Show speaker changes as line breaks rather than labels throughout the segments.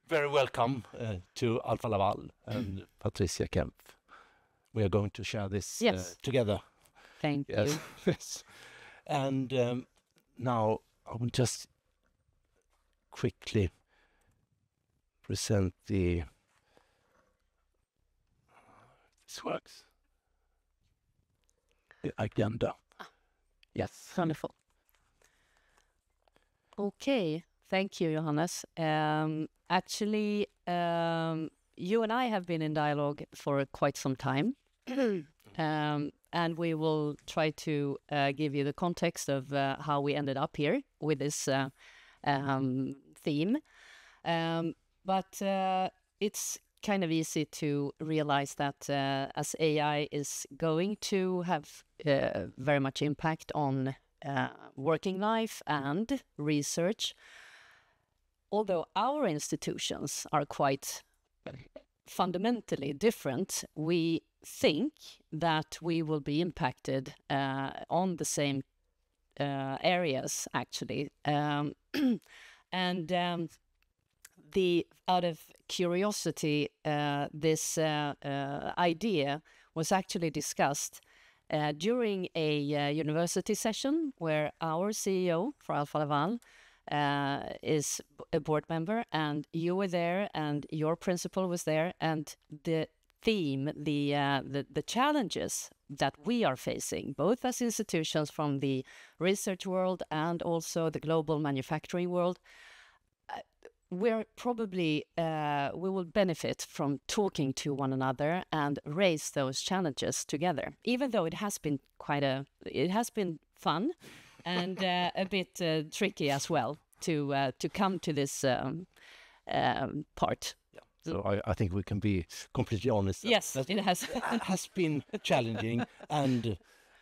Very welcome to Alfa Laval and Patricia Kempf. We are going to share this together.
Thank you.
Yes. And now I will just quickly present this works. The agenda. Yes.
Wonderful. Okay. Thank you, Johannes. Actually, you and I have been in dialogue for quite some time. And we will try to give you the context of how we ended up here with this theme. But it's kind of easy to realize that as AI is going to have very much impact on working life and research, although our institutions are quite fundamentally different, we think that we will be impacted on the same areas, actually. And out of curiosity, this idea was actually discussed during a university session where our CEO for Alfa Laval is a board member, and you were there, and your principal was there, and the theme, the challenges that we are facing, both as institutions from the research world and also the global manufacturing world, we're probably we will benefit from talking to one another and raise those challenges together. Even though it has been fun and a bit tricky as well to come to this part.
Yeah. So I think we can be completely honest.
Yes, it has.
Has been challenging and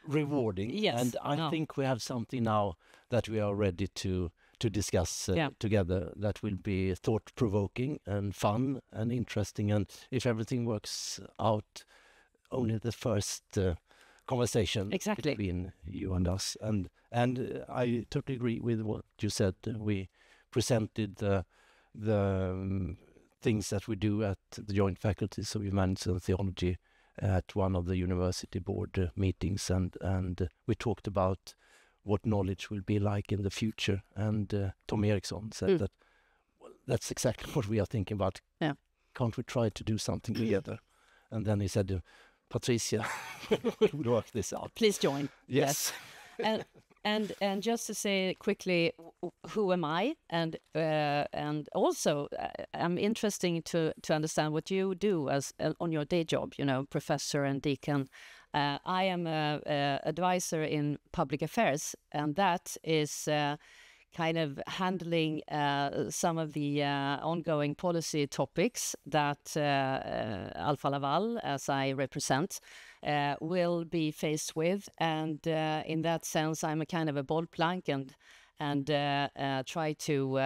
rewarding.
Yes,
and I think we have something now that we are ready to discuss together that will be thought-provoking and fun and interesting. And if everything works out, only the first conversation between you and us. And I totally agree with what you said. We presented the things that we do at the joint faculties of Humanities and Theology at one of the university board meetings, and we talked about what knowledge will be like in the future. And Tom Eriksson said that, well, that's exactly what we are thinking about.
Yeah.
Can't we try to do something together? And then he said, Patricia, we'll work this out.
Please join.
Yes.
And just to say quickly, who am I? And also, I'm interested to understand what you do as on your day job. You know, professor and deacon. I am a advisor in public affairs, and that is kind of handling some of the ongoing policy topics that Alfa Laval, as I represent, will be faced with. And in that sense, I'm a kind of a bold plank and try to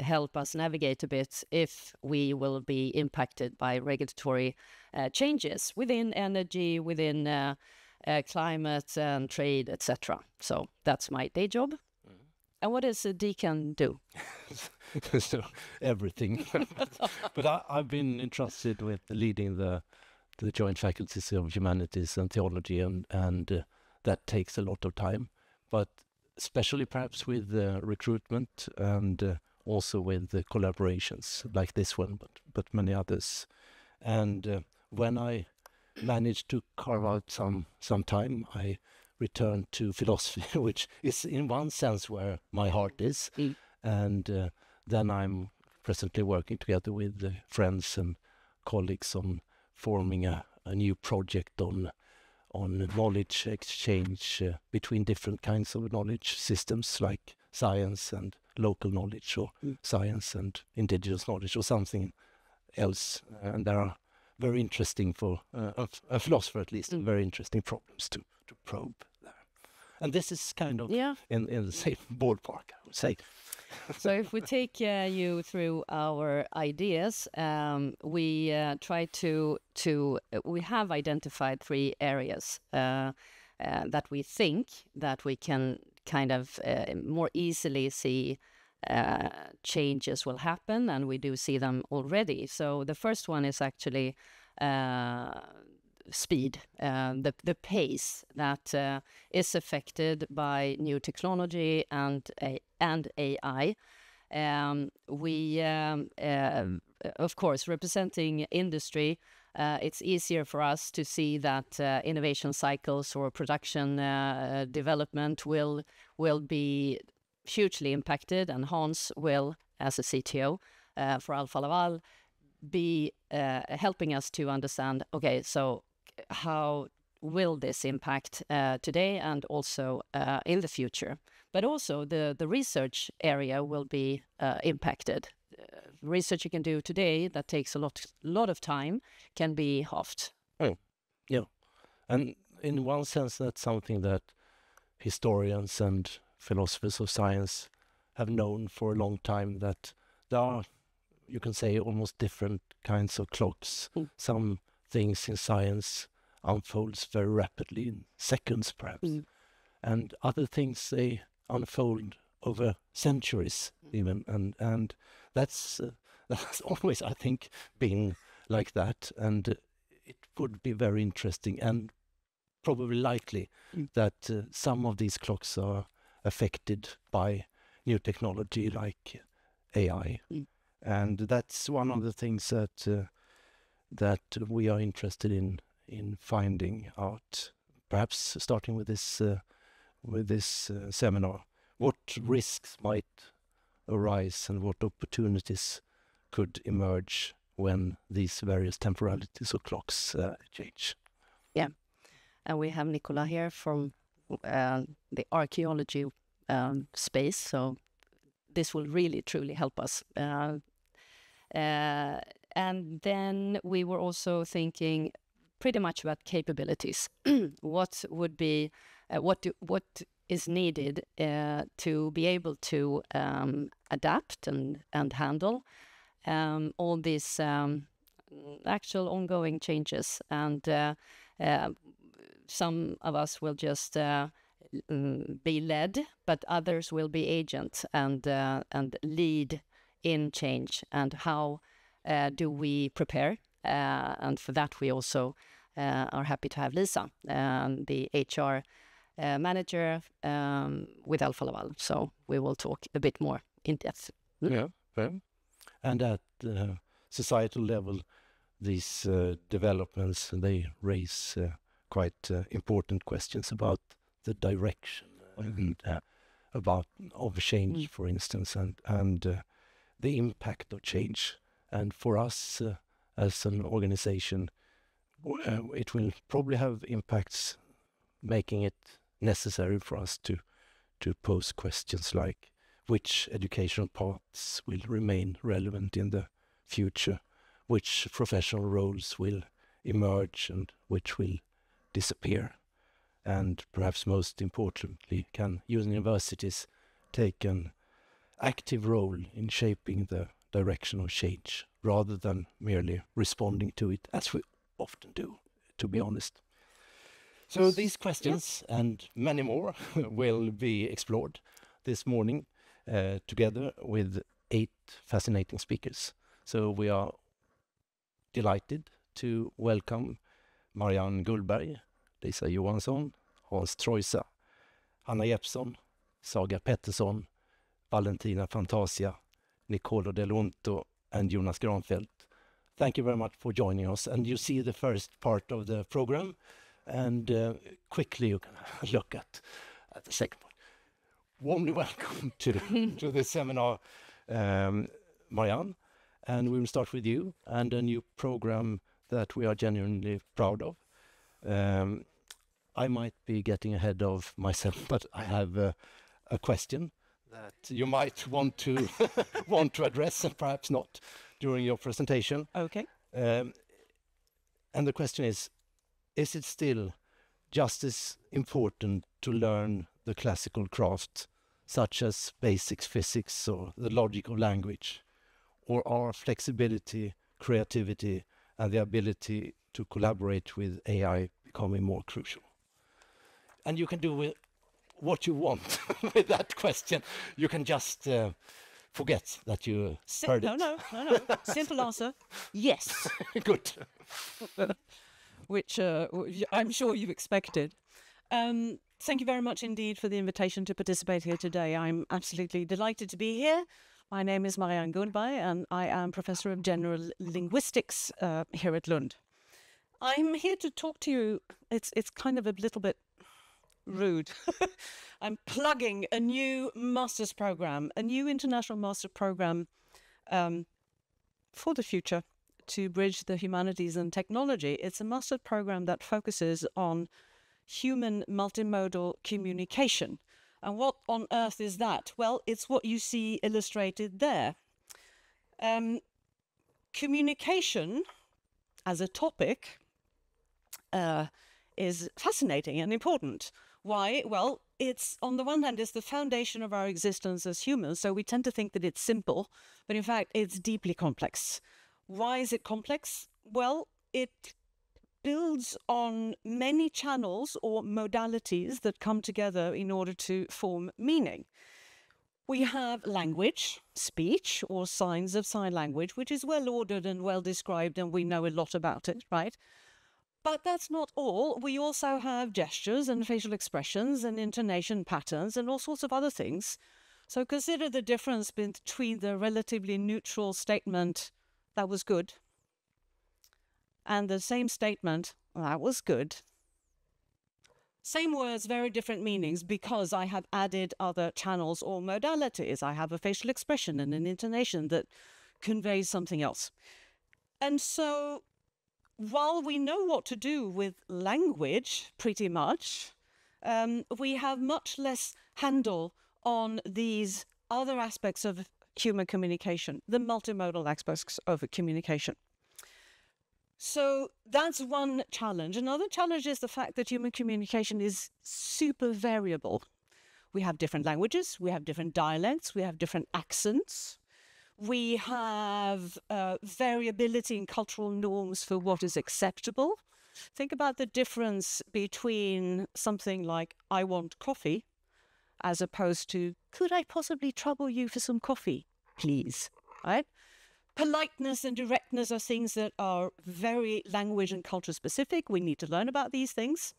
help us navigate a bit if we will be impacted by regulatory changes within energy, within climate and trade, etc. So that's my day job. And what does a deacon do?
So everything. But I've been entrusted with leading the joint faculties of Humanities and Theology, and that takes a lot of time. But especially perhaps with recruitment and also with the collaborations like this one, but many others. And when I managed to carve out some time, I returned to philosophy, which is in one sense where my heart is. And then I'm presently working together with friends and colleagues on forming a new project on knowledge exchange between different kinds of knowledge systems, like science and local knowledge, or science and indigenous knowledge, or something else. And there are very interesting, for a philosopher at least, very interesting problems to probe there. And this is kind of in the same ballpark, I would say.
So if we take you through our ideas, we try to we have identified 3 areas that we think that we can kind of more easily see changes will happen, and we do see them already. So the first one is actually speed, the pace that is affected by new technology and AI. We, of course, representing industry, it's easier for us to see that innovation cycles or production development will be hugely impacted, and Hans will, as a CTO for Alfa Laval, be helping us to understand, okay, so how will this impact today and also in the future? But also the research area will be impacted. Research you can do today that takes a lot of time can be halved.
Oh, yeah. And in one sense, that's something that historians and philosophers of science have known for a long time, that there are, you can say, almost different kinds of clocks. Some things in science unfolds very rapidly, in seconds perhaps. And other things, they unfold over centuries even. And that's always, I think, been like that. And it would be very interesting and probably likely that some of these clocks are affected by new technology like AI. And that's one of the things that we are interested in finding out, perhaps starting with this seminar, what risks might arise and what opportunities could emerge when these various temporalities of clocks change.
Yeah, and we have Nicola here from the archaeology space, so this will really truly help us. And then we were also thinking pretty much about capabilities. What would be, what is needed to be able to adapt and handle all these actual ongoing changes. And some of us will just be led, but others will be agents and lead in change. And how do we prepare? And for that, we also are happy to have Lisa, the HR manager with Alfa Laval. So we will talk a bit more in depth.
Yeah, and at societal level, these developments, they raise quite important questions about the direction and about of change, for instance, and the impact of change. And for us as an organization, it will probably have impacts, making it necessary for us to pose questions like which educational paths will remain relevant in the future, which professional roles will emerge and which will disappear, and perhaps most importantly, can universities take an active role in shaping the direction of change rather than merely responding to it, as we often do, to be honest. So these questions and many more will be explored this morning together with 8 fascinating speakers. So we are delighted to welcome Marianne Gullberg, Lisa Johansson, Hans Troiza, Hanna Jeppsson, Saga Pettersson, Valentina Fantasia, Nicolo Delonto, and Jonas Granfeldt. Thank you very much for joining us. And you see the first part of the program, and quickly you can look at the second part. Warmly welcome to the seminar, Marianne. And we will start with you and a new program that we are genuinely proud of. I might be getting ahead of myself, but I have a question that you might want to address, and perhaps not during your presentation.
Okay.
And the question is it still just as important to learn the classical craft, such as basics physics or the logic of language, or are flexibility, creativity, and the ability to collaborate with AI becoming more crucial? And you can do with what you want with that question. You can just forget that you heard it.
No. Simple answer, yes.
Good.
Which I'm sure you expected. Thank you very much indeed for the invitation to participate here today. I'm absolutely delighted to be here. My name is Marianne Gundberg, and I am Professor of General Linguistics here at Lund. I'm here to talk to you. It's kind of a little bit rude. I'm plugging a new master's program, a new international master program for the future to bridge the humanities and technology. It's a master program that focuses on human multimodal communication. And what on earth is that? Well, it's what you see illustrated there. Communication as a topic is fascinating and important. Why? Well, it's, on the one hand, it's the foundation of our existence as humans, so we tend to think that it's simple, but in fact, it's deeply complex. Why is it complex? Well, it builds on many channels or modalities that come together in order to form meaning. We have language, speech, or signs of sign language, which is well ordered and well described, and we know a lot about it, right? But that's not all. We also have gestures and facial expressions and intonation patterns and all sorts of other things. So consider the difference between the relatively neutral statement, "that was good," and the same statement, "that was good." Same words, very different meanings, because I have added other channels or modalities. I have a facial expression and an intonation that conveys something else. And so while we know what to do with language, pretty much, we have much less handle on these other aspects of human communication, the multimodal aspects of communication. So that's one challenge. Another challenge is the fact that human communication is super variable. We have different languages, we have different dialects, we have different accents. We have variability in cultural norms for what is acceptable. Think about the difference between something like, "I want coffee," as opposed to, "Could I possibly trouble you for some coffee, please?" Right? Politeness and directness are things that are very language and culture specific. We need to learn about these things.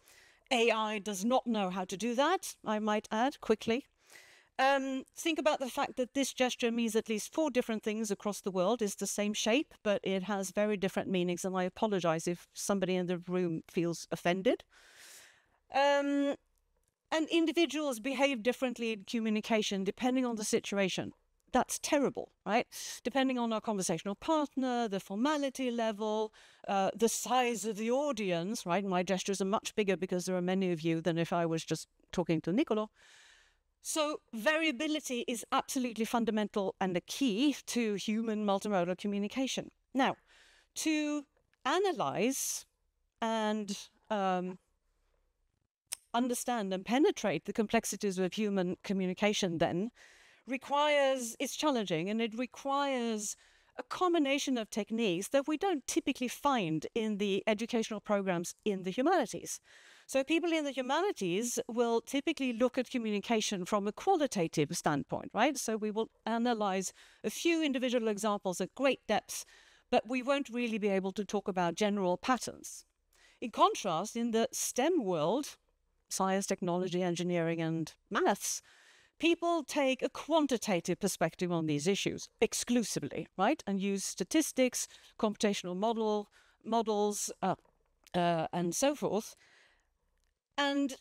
AI does not know how to do that, I might add quickly. Think about the fact that this gesture means at least 4 different things across the world. It's the same shape, but it has very different meanings, and I apologize if somebody in the room feels offended. And individuals behave differently in communication depending on the situation. That's terrible, right? Depending on our conversational partner, the formality level, the size of the audience, right? My gestures are much bigger because there are many of you than if I was just talking to Nicolo. So variability is absolutely fundamental and a key to human multimodal communication. Now, to analyze and understand and penetrate the complexities of human communication then it's challenging, and it requires a combination of techniques that we don't typically find in the educational programs in the humanities. So people in the humanities will typically look at communication from a qualitative standpoint, right? So we will analyze a few individual examples at great depth, but we won't really be able to talk about general patterns. In contrast, in the STEM world, science, technology, engineering, and maths, people take a quantitative perspective on these issues exclusively, right? And use statistics, computational models, and so forth. And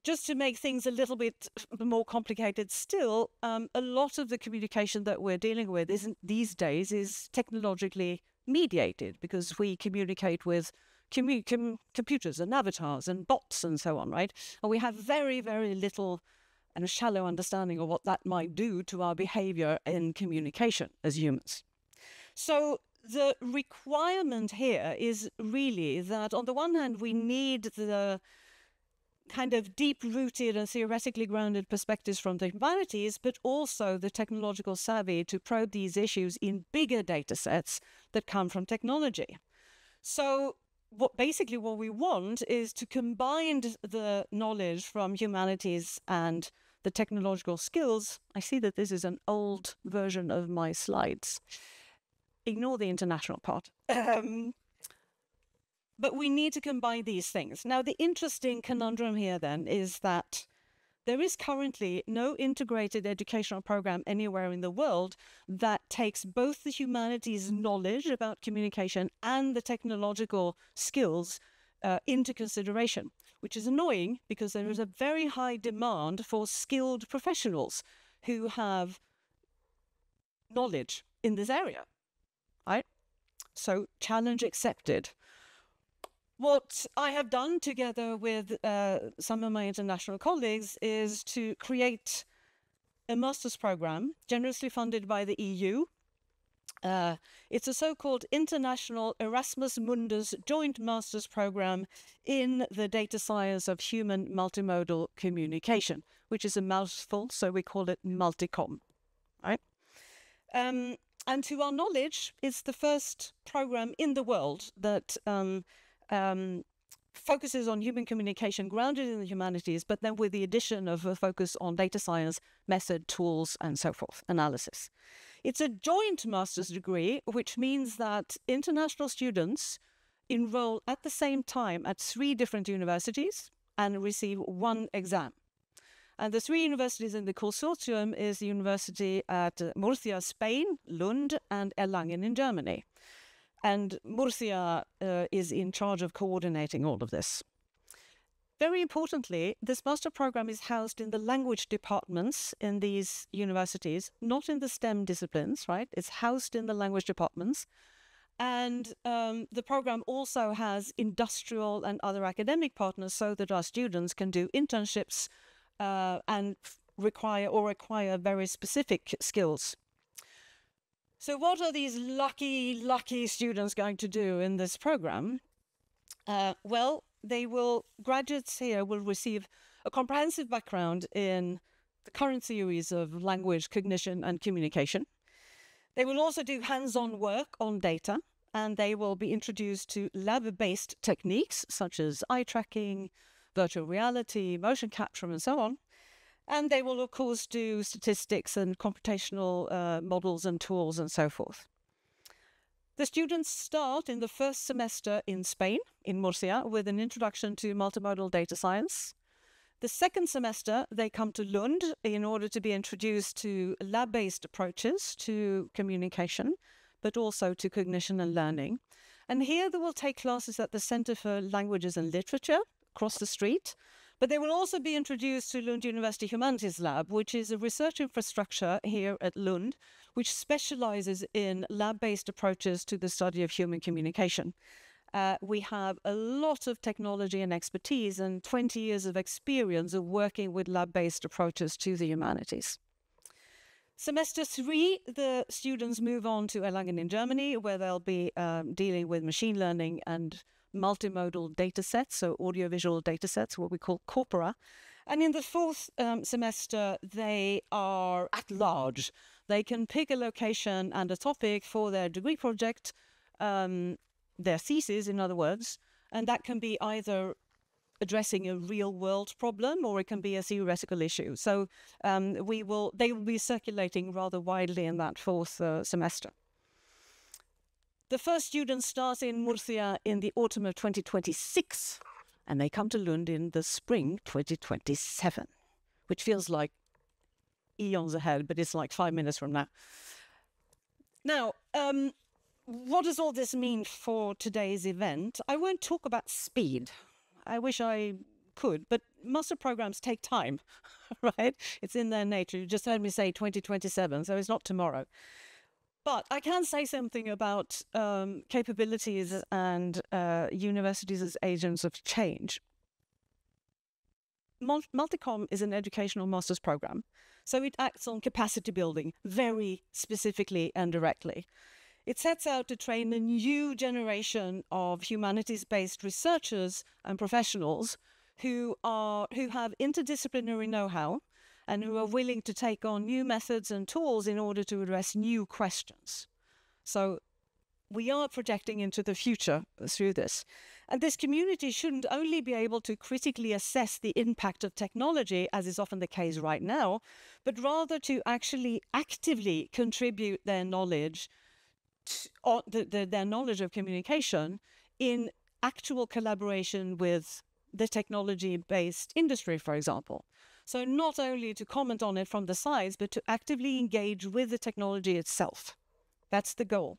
just to make things a little bit more complicated still, a lot of the communication that we're dealing with these days is technologically mediated, because we communicate with computers and avatars and bots and so on, right? And we have very, very little and a shallow understanding of what that might do to our behavior in communication as humans. So the requirement here is really that on the one hand, we need the kind of deep-rooted and theoretically grounded perspectives from the humanities, but also the technological savvy to probe these issues in bigger data sets that come from technology. So what we want is to combine the knowledge from humanities and
the technological skills. I see that this is an old version of my slides. Ignore the international part. But we need to combine these things. Now, the interesting conundrum here then is that there is currently no integrated educational program anywhere in the world that takes both the humanities knowledge about communication and the technological skills into consideration, which is annoying because there is a very high demand for skilled professionals who have knowledge in this area, right? So challenge accepted. What I have done together with some of my international colleagues is to create a master's program generously funded by the EU. It's a so-called International Erasmus Mundus Joint Master's Program in the data science of human multimodal communication, which is a mouthful, so we call it Multicom, right? And to our knowledge, it's the first program in the world that focuses on human communication grounded in the humanities, but then with the addition of a focus on data science, method, tools, and so forth, analysis. It's a joint master's degree, which means that international students enroll at the same time at 3 different universities and receive 1 exam. And the 3 universities in the consortium is the university at Murcia, Spain, Lund, and Erlangen in Germany. And Murcia is in charge of coordinating all of this. Very importantly, this master program is housed in the language departments in these universities, not in the STEM disciplines, right? It's housed in the language departments. And the program also has industrial and other academic partners so that our students can do internships and acquire very specific skills. So what are these lucky students going to do in this program? Well, graduates here will receive a comprehensive background in the current theories of language, cognition, and communication. They will also do hands-on work on data, and they will be introduced to lab-based techniques such as eye tracking, virtual reality, motion capture, and so on. And they will, of course, do statistics and computational models and tools and so forth. The students start in the first semester in Spain, in Murcia, with an introduction to multimodal data science. The second semester, they come to Lund in order to be introduced to lab-based approaches to communication, but also to cognition and learning. And here they will take classes at the Center for Languages and Literature, across the street. But they will also be introduced to Lund University Humanities Lab, which is a research infrastructure here at Lund, which specializes in lab-based approaches to the study of human communication. We have a lot of technology and expertise and 20 years of experience of working with lab-based approaches to the humanities. Semester 3, the students move on to Erlangen in Germany, where they'll be dealing with machine learning and multimodal data sets, so audiovisual data sets, what we call corpora. And in the 4th semester, they are at large. They can pick a location and a topic for their degree project, their thesis, in other words, and that can be either addressing a real-world problem or it can be a theoretical issue. So they will be circulating rather widely in that 4th semester. The first students start in Murcia in the autumn of 2026, and they come to Lund in the spring 2027, which feels like eons ahead, but it's like 5 minutes from now. Now, what does all this mean for today's event? I won't talk about speed. I wish I could, but master programs take time, right? It's in their nature. You just heard me say 2027, so it's not tomorrow. But I can say something about capabilities and universities as agents of change. Multicom is an educational master's program, so it acts on capacity building very specifically and directly. It sets out to train a new generation of humanities-based researchers and professionals who have interdisciplinary know-how and who are willing to take on new methods and tools in order to address new questions. So we are projecting into the future through this. And this community shouldn't only be able to critically assess the impact of technology, as is often the case right now, but rather to actually actively contribute their knowledge, their knowledge of communication in actual collaboration with the technology-based industry, for example. So not only to comment on it from the sides, but to actively engage with the technology itself. That's the goal.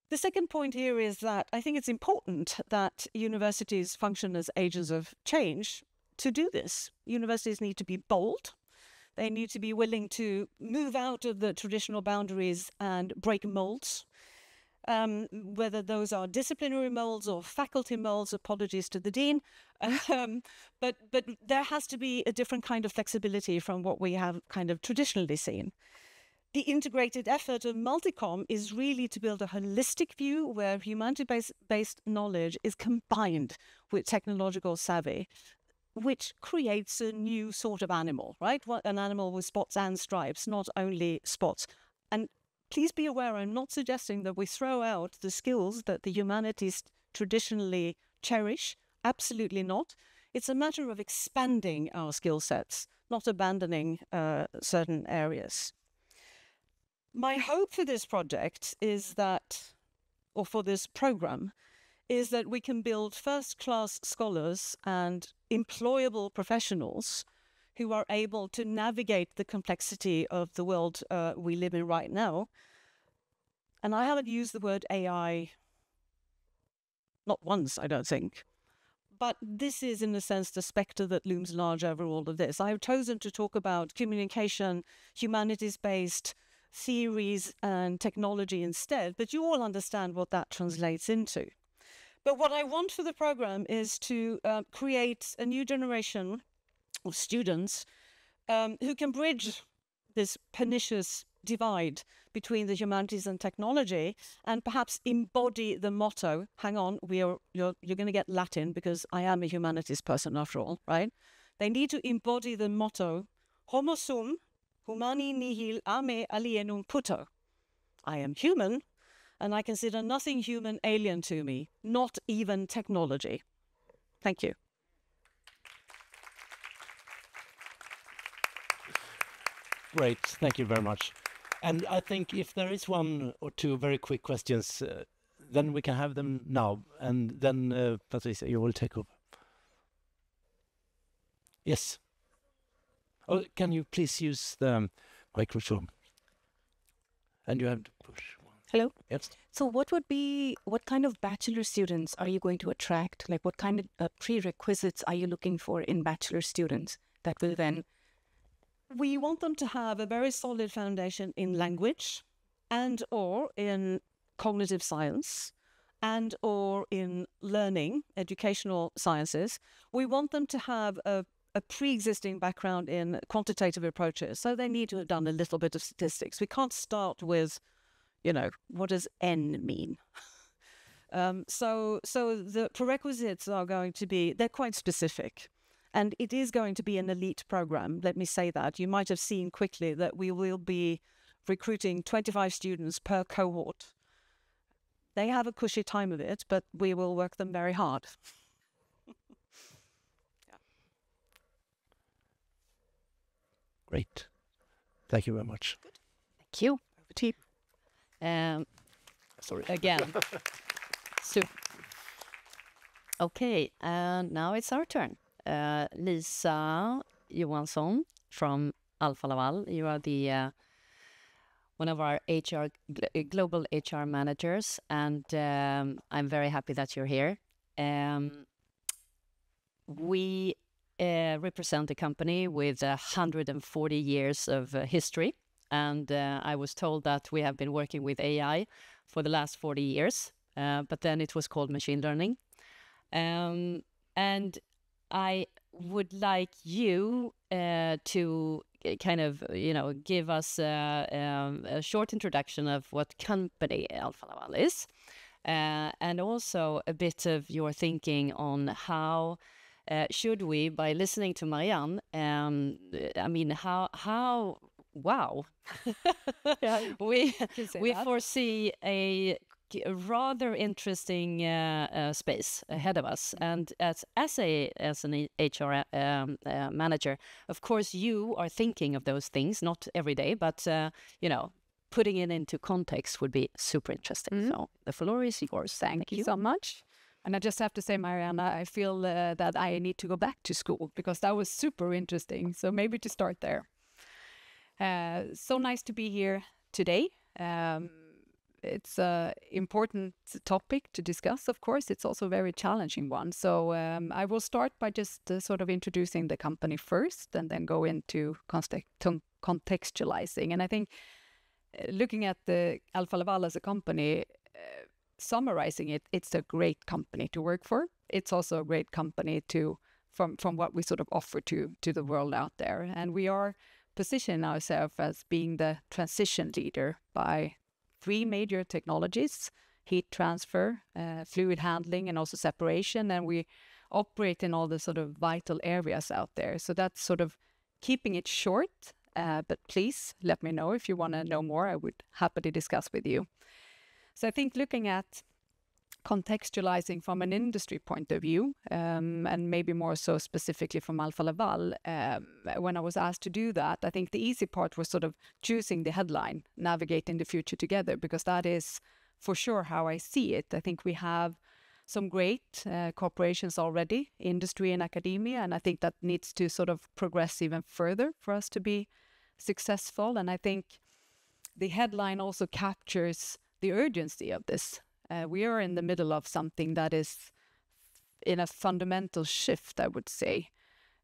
The second point here is that I think it's important that universities function as agents of change. To do this, universities need to be bold. They need to be willing to move out of the traditional boundaries and break molds. Whether those are disciplinary molds or faculty molds, apologies to the dean, but there has to be a different kind of flexibility from what we have kind of traditionally seen. The integrated effort of Multicom is really to build a holistic view where humanity-based knowledge is combined with technological savvy, which creates a new sort of animal, right? An animal with spots and stripes, not only spots. And please be aware, I'm not suggesting that we throw out the skills that the humanities traditionally cherish. Absolutely not. It's a matter of expanding our skill sets, not abandoning certain areas. My hope for this project is that, or for this program, is that we can build first-class scholars and employable professionals who are able to navigate the complexity of the world we live in right now. And I haven't used the word AI, not once, I don't think. But this is, in a sense, the spectre that looms large over all of this. I have chosen to talk about communication, humanities-based theories and technology instead, but you all understand what that translates into. But what I want for the program is to create a new generation of students who can bridge this pernicious divide between the humanities and technology and perhaps embody the motto. Hang on, you're going to get Latin because I am a humanities person after all, right? They need to embody the motto, homo sum, humani nihil a me alienum puto. I am human, and I consider nothing human alien to me, not even technology. Thank you.
Great, thank you very much. And I think if there is one or two very quick questions, then we can have them now. And then, Patricia, you will take over. Yes. Oh, can you please use the microphone? And you have to push one.
Hello.
Yes.
So what kind of bachelor students are you going to attract? Like what kind of prerequisites are you looking for in bachelor students that will then...
We want them to have a very solid foundation in language and or in cognitive science and or in learning, educational sciences. We want them to have a pre-existing background in quantitative approaches. So they need to have done a little bit of statistics. We can't start with, what does N mean? So the prerequisites are going to be, they're quite specific. And it is going to be an elite program, let me say that. You might have seen quickly that we will be recruiting 25 students per cohort. They have a cushy time of it, but we will work them very hard. Yeah.
Great. Thank you very much.
Good.
Thank you.
Over to you.
Sorry.
Again. So, okay, and now it's our turn. Lisa Johansson from Alfa Laval. You are the one of our global HR managers, and I'm very happy that you're here. We represent a company with 140 years of history, and I was told that we have been working with AI for the last 40 years, but then it was called machine learning. And I would like you to kind of, give us a short introduction of what company Alfa Laval is, and also a bit of your thinking on how should we, by listening to Marianne, wow,
Yeah,
we
that.
foresee a a rather interesting space ahead of us. And as an HR manager, of course, you are thinking of those things, not every day, but putting it into context would be super interesting. So the floor is yours.
Thank you so much. And I just have to say, Mariana, I feel that I need to go back to school because that was super interesting. So maybe to start there. So nice to be here today. It's an important topic to discuss, of course. It's also a very challenging one. So I will start by just sort of introducing the company first and then go into contextualizing. And I think looking at the Alfa Laval as a company, summarizing it, it's a great company to work for. It's also a great company from what we sort of offer to the world out there. And we are positioning ourselves as being the transition leader by 3 major technologies: heat transfer, fluid handling, and also separation. And we operate in all the sort of vital areas out there. So that's sort of keeping it short, but please let me know if you want to know more. I would happily discuss with you. So I think looking at contextualizing from an industry point of view, and maybe more so specifically from Alfa Laval, when I was asked to do that, I think the easy part was sort of choosing the headline, navigating the future together, because that is for sure how I see it. I think we have some great cooperations already, industry and academia, and I think that needs to sort of progress even further for us to be successful. And I think the headline also captures the urgency of this. We are in the middle of something that is in a fundamental shift, I would say.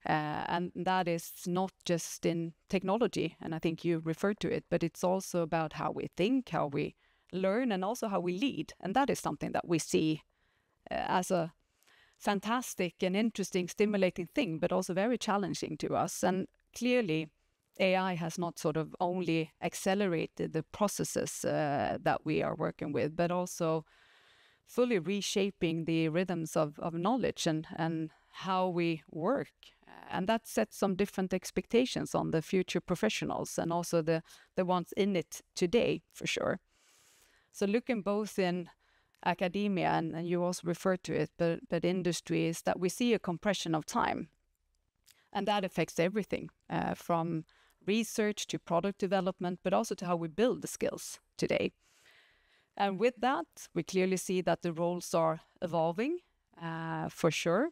And that is not just in technology, and I think you referred to it, but it's also about how we think, how we learn, and also how we lead. And that is something that we see as a fantastic and interesting, stimulating thing, but also very challenging to us. And clearly, AI has not sort of only accelerated the processes that we are working with, but also fully reshaping the rhythms of knowledge and how we work. And that sets some different expectations on the future professionals and also the ones in it today, for sure. So looking both in academia, and you also referred to it, but industry, is that we see a compression of time. And that affects everything from research to product development, but also to how we build the skills today. And with that, we clearly see that the roles are evolving, for sure.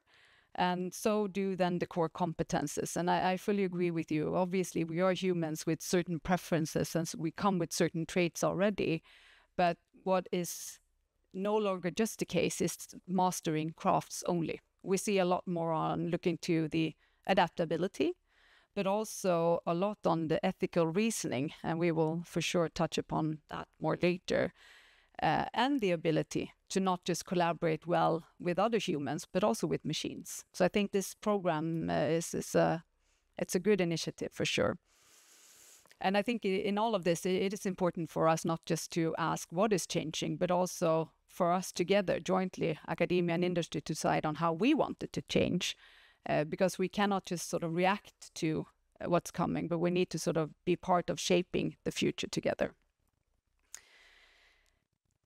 And so do then the core competences. And I fully agree with you. Obviously, we are humans with certain preferences, and so we come with certain traits already. But what is no longer just the case is mastering crafts only. We see a lot more on looking to the adaptability, but also a lot on the ethical reasoning, and we will for sure touch upon that more later, and the ability to not just collaborate well with other humans, but also with machines. So I think this program it's a good initiative for sure. And I think in all of this, it is important for us not just to ask what is changing, but also for us together, jointly, academia and industry, to decide on how we want it to change. Because we cannot just sort of react to what's coming, but we need to sort of be part of shaping the future together.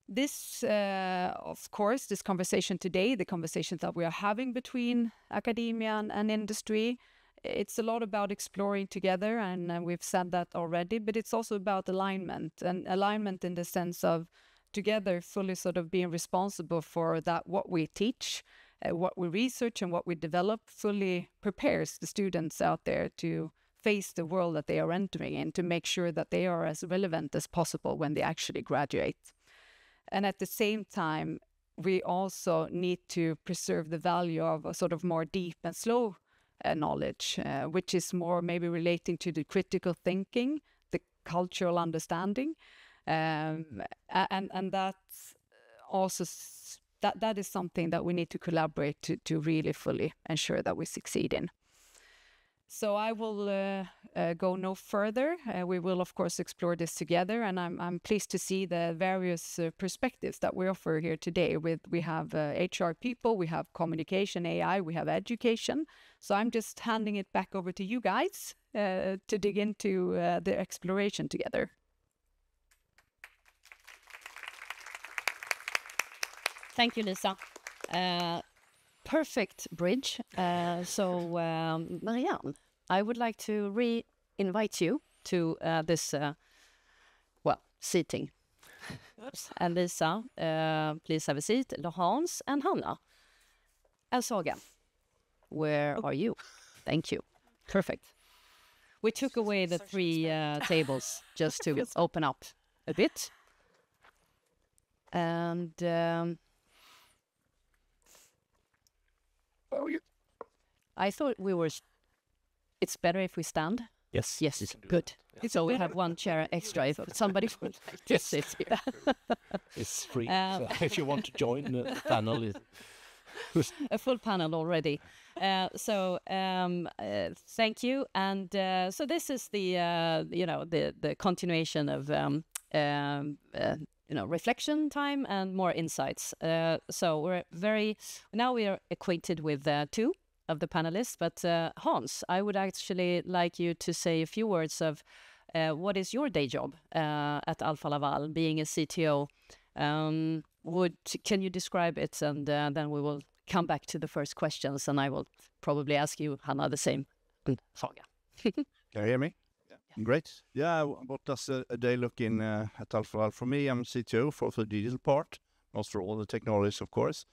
This, of course, this conversation today, the conversations that we are having between academia and industry, it's a lot about exploring together, and we've said that already, but it's also about alignment, and alignment in the sense of together fully sort of being responsible for that what we teach, what we research and what we develop fully prepares the students out there to face the world that they are entering in, to make sure that they are as relevant as possible when they actually graduate. And at the same time, we also need to preserve the value of a sort of more deep and slow knowledge, which is more maybe relating to the critical thinking, the cultural understanding, and that's also that is something that we need to collaborate to really fully ensure that we succeed in. So I will go no further. We will, of course, explore this together, and I'm pleased to see the various perspectives that we offer here today. We have HR people, we have communication, AI, we have education. So I'm just handing it back over to you guys to dig into the exploration together.
Thank you, Lisa. Perfect bridge. So, Marianne, I would like to re-invite you to this, seating. Oops. And Lisa, please have a seat. Hans and Hanna. And Saga, where are you? Thank you. Perfect. We took away the 3 tables just to open up a bit. And I thought we were... It's better if we stand?
Yes.
Yes, good. Yeah. So we have 1 chair extra if somebody would like to sit here.
It's free. So if you want to join the panel.
A full panel already. Thank you. And so this is the the continuation of reflection time and more insights. So we are acquainted with 2 of the panelists, but Hans, I would actually like you to say a few words of what is your day job at Alfa Laval, being a CTO. Can you describe it, and then we will come back to the first questions, and I will probably ask you, Hanna, the same. And Saga.
Can you hear me? Yeah. Great. Yeah, what does a day look in at Alfa Laval? For me, I'm CTO for the digital part, not for all the technologies, of course.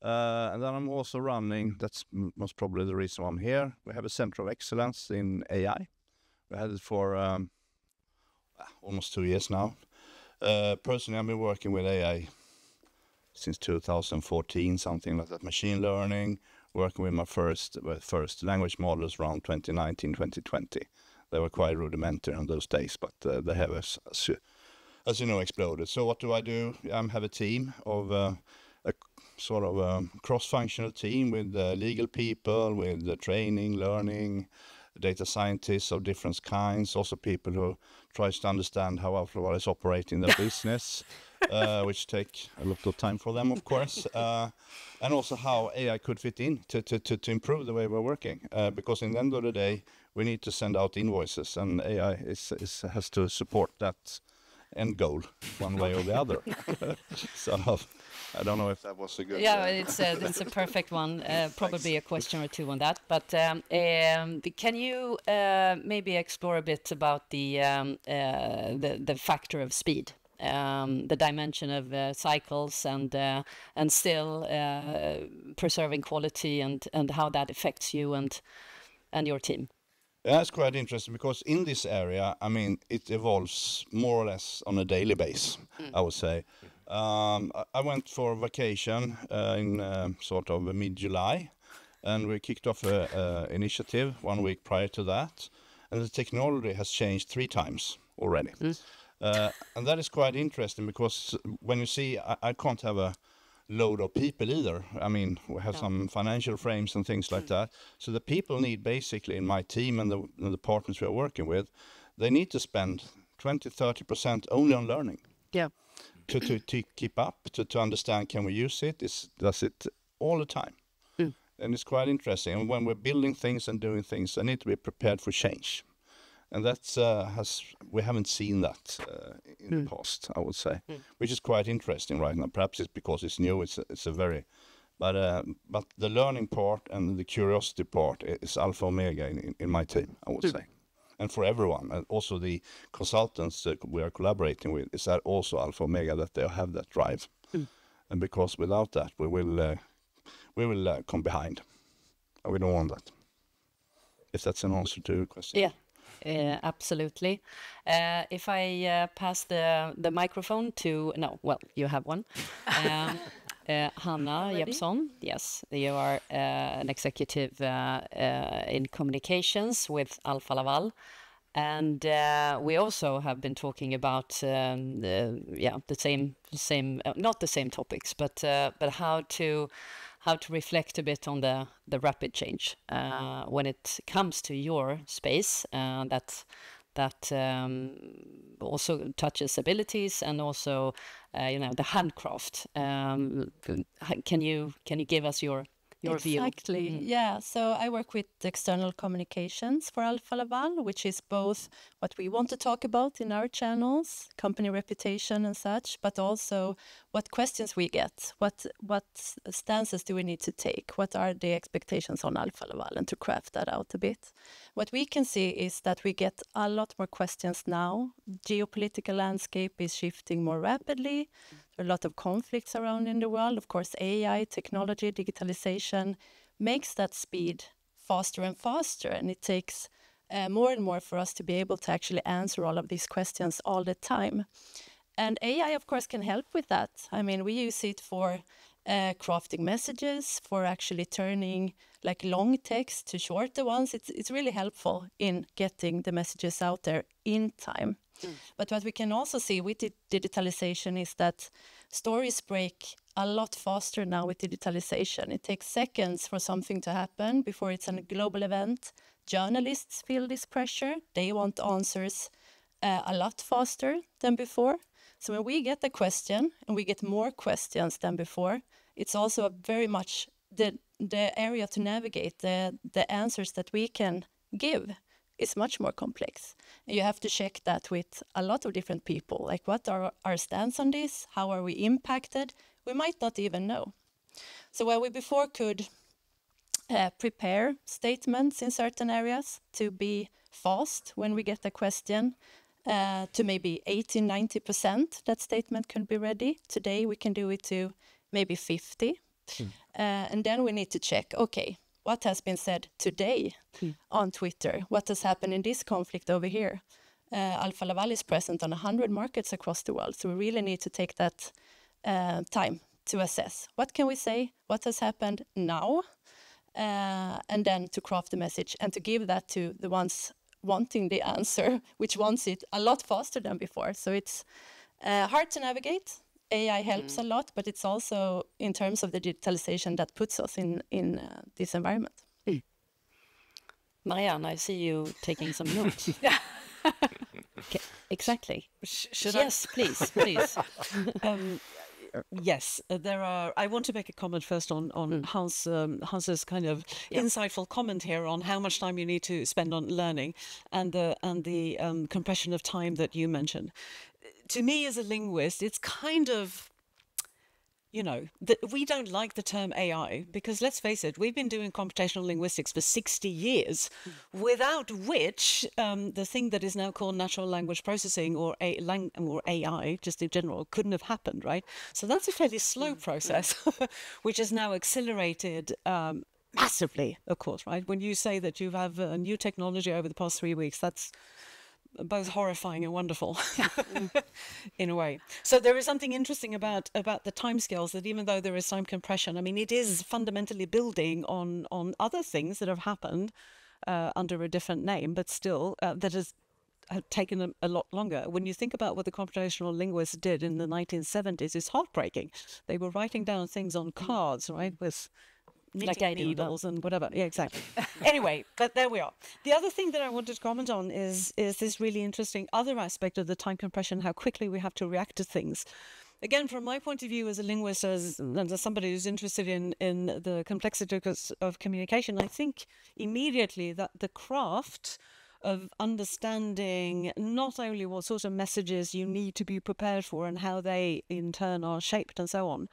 And then I'm also running, that's most probably the reason why I'm here. We have a center of excellence in AI. We had it for almost 2 years now. Personally, I've been working with AI since 2014, something like that. Machine learning, working with my first language models around 2019, 2020. They were quite rudimentary in those days, but they have, as you know, exploded. So what do? I have a team of a sort of cross-functional team with legal people, with training, learning, data scientists of different kinds, also people who tries to understand how Alfa Laval is operating their business, which take a lot of time for them, of course, and also how AI could fit in to improve the way we're working, because in the end of the day, we need to send out invoices, and AI has to support that end goal one way or the other. So I don't know if that was a good...
Yeah, it's a perfect one. Probably a question or 2 on that. But can you maybe explore a bit about the factor of speed, the dimension of cycles, and still preserving quality, and how that affects you and your team?
Yeah, it's quite interesting because in this area, I mean, it evolves more or less on a daily basis, I would say. I went for vacation in sort of mid-July, and we kicked off an initiative 1 week prior to that, and the technology has changed 3 times already. And that is quite interesting because when you see, I can't have a load of people either. I mean, we have some financial frames and things like that. So the people need basically in my team and the partners we are working with, they need to spend 20-30% only on learning.
Yeah.
To keep up, to understand, can we use it? Does it all the time? And it's quite interesting. And when we're building things and doing things, I need to be prepared for change. And that's we haven't seen that in the past, I would say, which is quite interesting right now. Perhaps it's because it's new. It's a very, but the learning part and the curiosity part is alpha omega in my team, I would say, and for everyone, and also the consultants that we are collaborating with, is that also alpha omega, that they have that drive, and because without that we will come behind, and we don't want that. If that's an answer to your question.
Yeah. Absolutely. If I pass the microphone to... No, well, you have one. Hanna Jeppsson, yes, you are an executive in communications with Alfa Laval. And we also have been talking about the same not the same topics, but how to reflect a bit on the rapid change when it comes to your space, that also touches abilities and also the handcraft. Can you give us your your view?
Exactly. Yeah. So I work with external communications for Alfa Laval, which is both what we want to talk about in our channels, company reputation and such, but also what questions we get, what stances do we need to take, what are the expectations on Alfa Laval, and to craft that out a bit. What we can see is that we get a lot more questions now. Geopolitical landscape is shifting more rapidly. There are a lot of conflicts around in the world. Of course, AI, technology, digitalization makes that speed faster and faster, and it takes more and more for us to be able to actually answer all of these questions all the time. And AI, of course, can help with that. I mean, we use it for crafting messages, for actually turning like long text to shorter ones. It's really helpful in getting the messages out there in time. But what we can also see with digitalization is that stories break a lot faster now with digitalization. It takes seconds for something to happen before it's a global event. Journalists feel this pressure. They want answers a lot faster than before. So when we get a question, and we get more questions than before, it's also very much the area to navigate, the answers that we can give is much more complex. And you have to check that with a lot of different people. Like, what are our stance on this? How are we impacted? We might not even know. So where we before could prepare statements in certain areas to be fast when we get a question, to maybe 80-90% that statement can be ready. Today we can do it to maybe 50. And then we need to check, okay, what has been said today on Twitter? What has happened in this conflict over here? Alfa Laval is present on 100 markets across the world, so we really need to take that time to assess. What can we say? What has happened now? And then to craft the message and to give that to the ones wanting the answer, which wants it a lot faster than before. So it's hard to navigate. AI helps a lot, but it's also in terms of the digitalization that puts us in this environment.
Marianne, I see you taking some notes. Okay, exactly. Yes, please.
Yes, there are. I want to make a comment first on Hans's kind of insightful comment here on how much time you need to spend on learning, and the compression of time that you mentioned. To me, as a linguist, it's kind of, we don't like the term AI because, let's face it, we've been doing computational linguistics for 60 years, without which the thing that is now called natural language processing or AI, just in general, couldn't have happened, right? So that's a fairly slow process, which is now accelerated massively, of course, right? When you say that you have a new technology over the past 3 weeks, that's both horrifying and wonderful in a way. So there is something interesting about the timescales, that even though there is time compression, I mean, it is fundamentally building on other things that have happened under a different name, but still that has taken a lot longer. When you think about what the computational linguists did in the 1970s, it's heartbreaking. They were writing down things on cards, right, with needles and whatever. Yeah, exactly. Anyway, but there we are. The other thing that I wanted to comment on is this really interesting other aspect of the time compression, how quickly we have to react to things. Again, from my point of view as a linguist, as somebody who's interested in the complexity of communication, I think immediately that the craft of understanding not only what sort of messages you need to be prepared for and how they in turn are shaped and so on,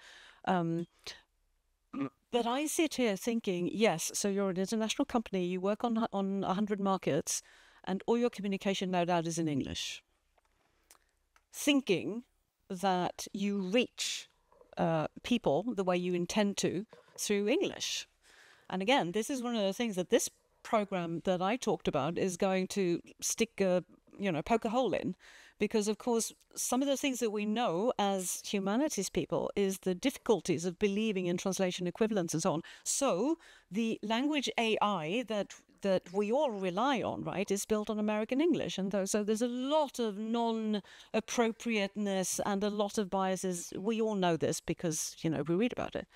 but I sit here thinking, yes, so you're an international company, you work on 100 markets, and all your communication, no doubt, is in English. Thinking that you reach people the way you intend to through English. And again, this is one of the things that this program that I talked about is going to poke a hole in. Because, of course, some of the things that we know as humanities people is the difficulties of believing in translation equivalence and so on. So the language AI that we all rely on, right, is built on American English. And so there's a lot of non-appropriateness and a lot of biases. We all know this because, we read about it.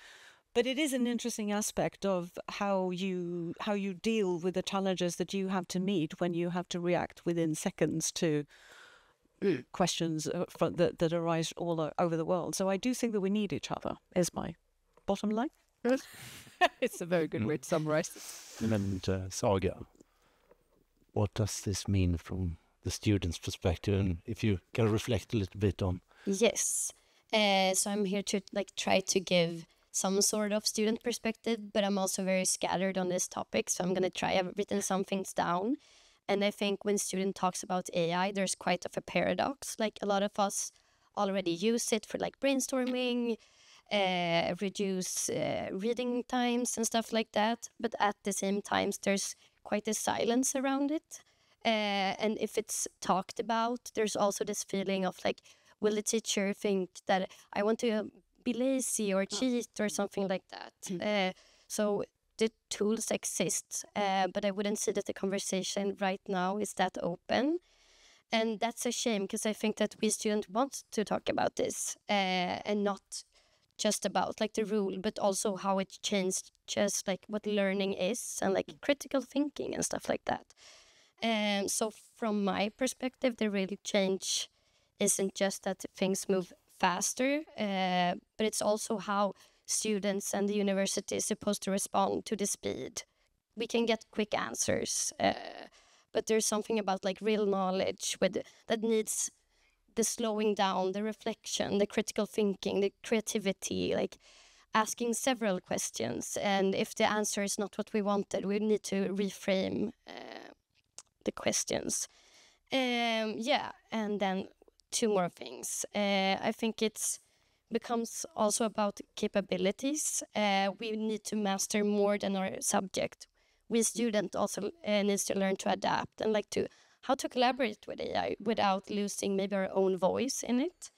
But it is an interesting aspect of how you deal with the challenges that you have to meet when you have to react within seconds to questions that arise all over the world. So I do think that we need each other, is my bottom line.
It's a very good way to summarize it.
And Saga, what does this mean from the student's perspective? And if you can reflect a little bit on.
Yes. So I'm here to try to give some sort of student perspective, but I'm also very scattered on this topic. So I'm going to try. I've written some things down. And I think when student talks about AI, there's quite of a paradox. Like a lot of us already use it for brainstorming, reduce reading times and stuff like that. But at the same time, there's quite a silence around it. And if it's talked about, there's also this feeling of will the teacher think that I want to be lazy or cheat or something like that? So the tools exist, but I wouldn't say that the conversation right now is that open. And that's a shame, because I think that we students want to talk about this, and not just about the rule, but also how it changed, just what learning is, and critical thinking and stuff like that. And so from my perspective, the real change isn't just that things move faster, but it's also how students and the university is supposed to respond to the speed. We can get quick answers, but there's something about real knowledge that needs the slowing down, the reflection, the critical thinking, the creativity, asking several questions. And if the answer is not what we wanted, we need to reframe the questions. And then two more things. I think it's becomes also about capabilities. We need to master more than our subject. We student also needs to learn to adapt and how to collaborate with AI without losing maybe our own voice in it.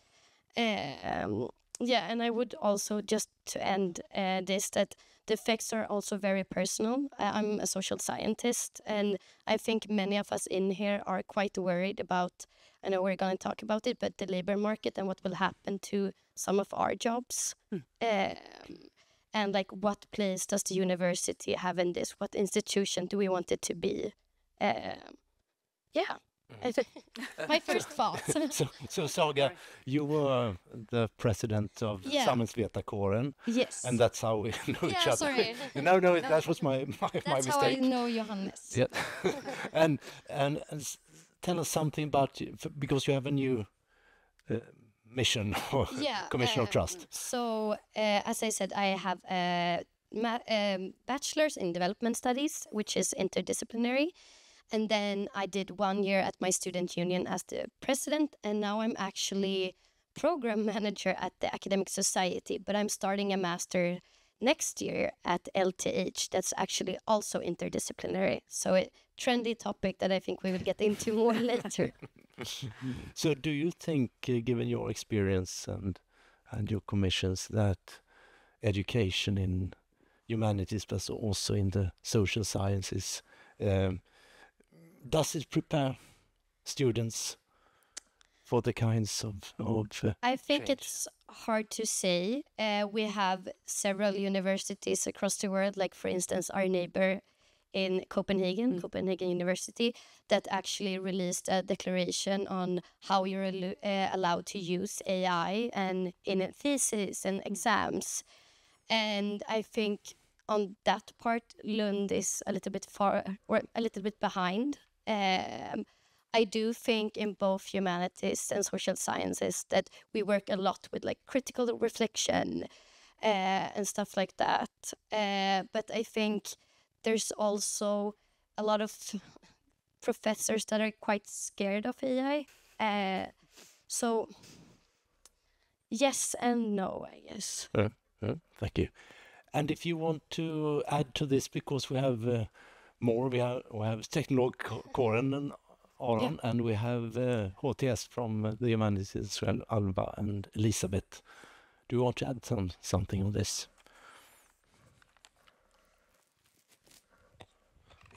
And I would also, just to end this, that the effects are also very personal. I'm a social scientist, and I think many of us in here are quite worried about, I know we're going to talk about it, but the labor market and what will happen to some of our jobs. And what place does the university have in this? What institution do we want it to be? My first thoughts.
So Saga, you were the president of Samhällsvetarkåren.
Yes.
And that's how we know each other.
Sorry.
No, that was my
That's
mistake.
how I know Johannes.
Yeah. and tell us something about you, because you have a new mission or commission of trust.
So, as I said, I have a bachelor's in development studies, which is interdisciplinary. And then I did 1 year at my student union as the president, and now I'm actually program manager at the academic society, but I'm starting a master next year at LTH that's actually also interdisciplinary. So a trendy topic that I think we will get into more later.
So do you think, given your experience and your commissions, that education in humanities, but also in the social sciences, does it prepare students for the kinds of
I think
change?
it's hard to say. We have several universities across the world, like for instance our neighbor in Copenhagen, Copenhagen University, that actually released a declaration on how you're allowed to use AI and in thesis and exams. And I think on that part, Lund is a little bit far or a little bit behind. I do think in both humanities and social sciences that we work a lot with critical reflection and stuff like that. But I think there's also a lot of professors that are quite scared of AI. So yes and no, I guess.
Thank you. And if you want to add to this, because we have more, we have Teknologkåren and Aron, and we have HTS from the Humanities as well, Alva and Elisabeth. Do you want to add something on this?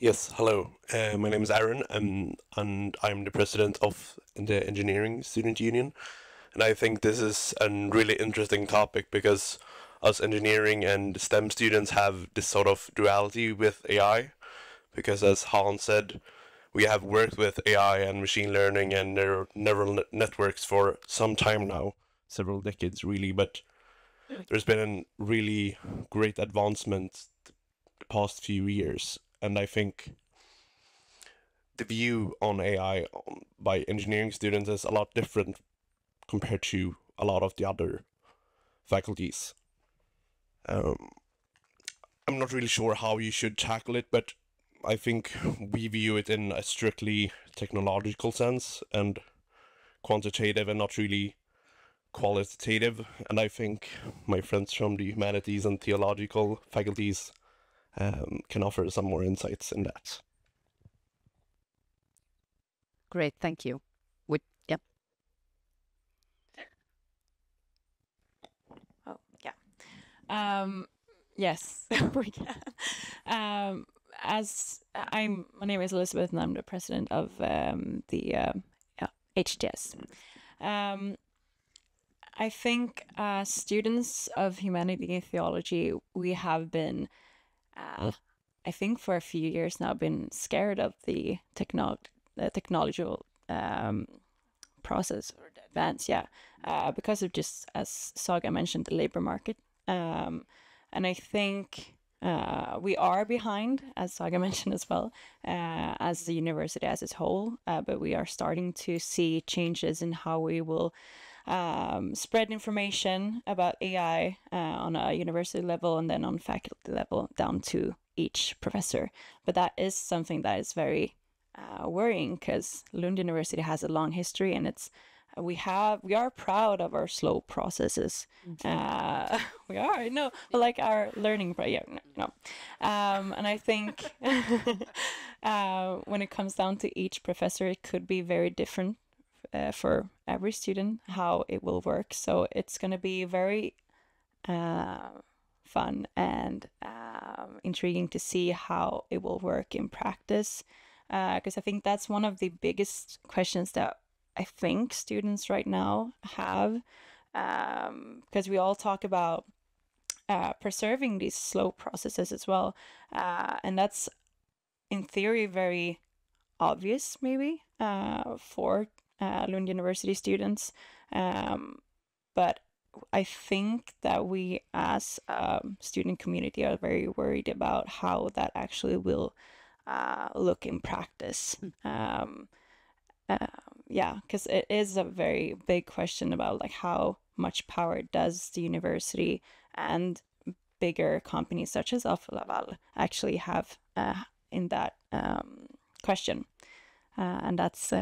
Yes, hello. My name is Aaron, and I'm the president of the Engineering Student Union. And I think this is a really interesting topic because us engineering and STEM students have this sort of duality with AI. Because as Hans said, we have worked with AI and machine learning and neural networks for some time now, several decades really, but there's been a really great advancement the past few years, and I think the view on AI by engineering students is a lot different compared to a lot of the other faculties. I'm not really sure how you should tackle it, but I think we view it in a strictly technological sense and quantitative and not really qualitative. And I think my friends from the humanities and theological faculties can offer some more insights in that.
Great, thank you. Yep.
Oh, yeah. Yes, we can. My name is Elizabeth, and I'm the president of the HTS. I think students of humanity and theology, we have been, I think for a few years now, been scared of the technological process or the advance, because of just, as Saga mentioned, the labor market. And I think we are behind, as Saga mentioned as well, as the university as a whole, but we are starting to see changes in how we will spread information about AI on a university level and then on faculty level down to each professor. But that is something that is very worrying, because Lund University has a long history, and we are proud of our slow processes. We are, no, but like our learning, and I think when it comes down to each professor, it could be very different for every student how it will work. So it's going to be very fun and intriguing to see how it will work in practice, because I think that's one of the biggest questions that I think students right now have, because we all talk about preserving these slow processes as well, and that's in theory very obvious maybe for Lund University students, but I think that we as a student community are very worried about how that actually will look in practice. Because it is a very big question about like how much power does the university and bigger companies such as Alfa Laval actually have in that question, and that's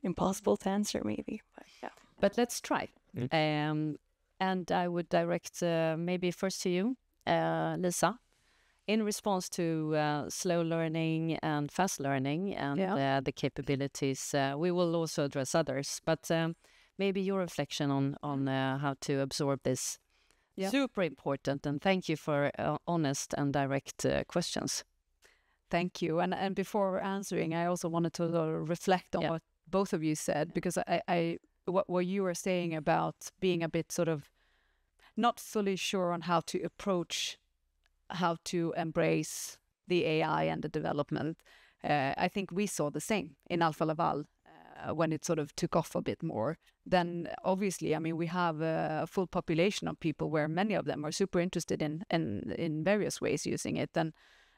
impossible to answer maybe, but yeah.
But let's try. And I would direct maybe first to you, Lisa. In response to slow learning and fast learning and the capabilities, we will also address others, but maybe your reflection on how to absorb this. Super important, and thank you for honest and direct questions.
Thank you. And before answering, I also wanted to reflect on what both of you said, because what you were saying about being a bit sort of not fully sure on how to approach, how to embrace the AI and the development. I think we saw the same in Alfa Laval when it sort of took off a bit more. Then obviously, I mean, we have a full population of people where many of them are super interested in various ways using it. And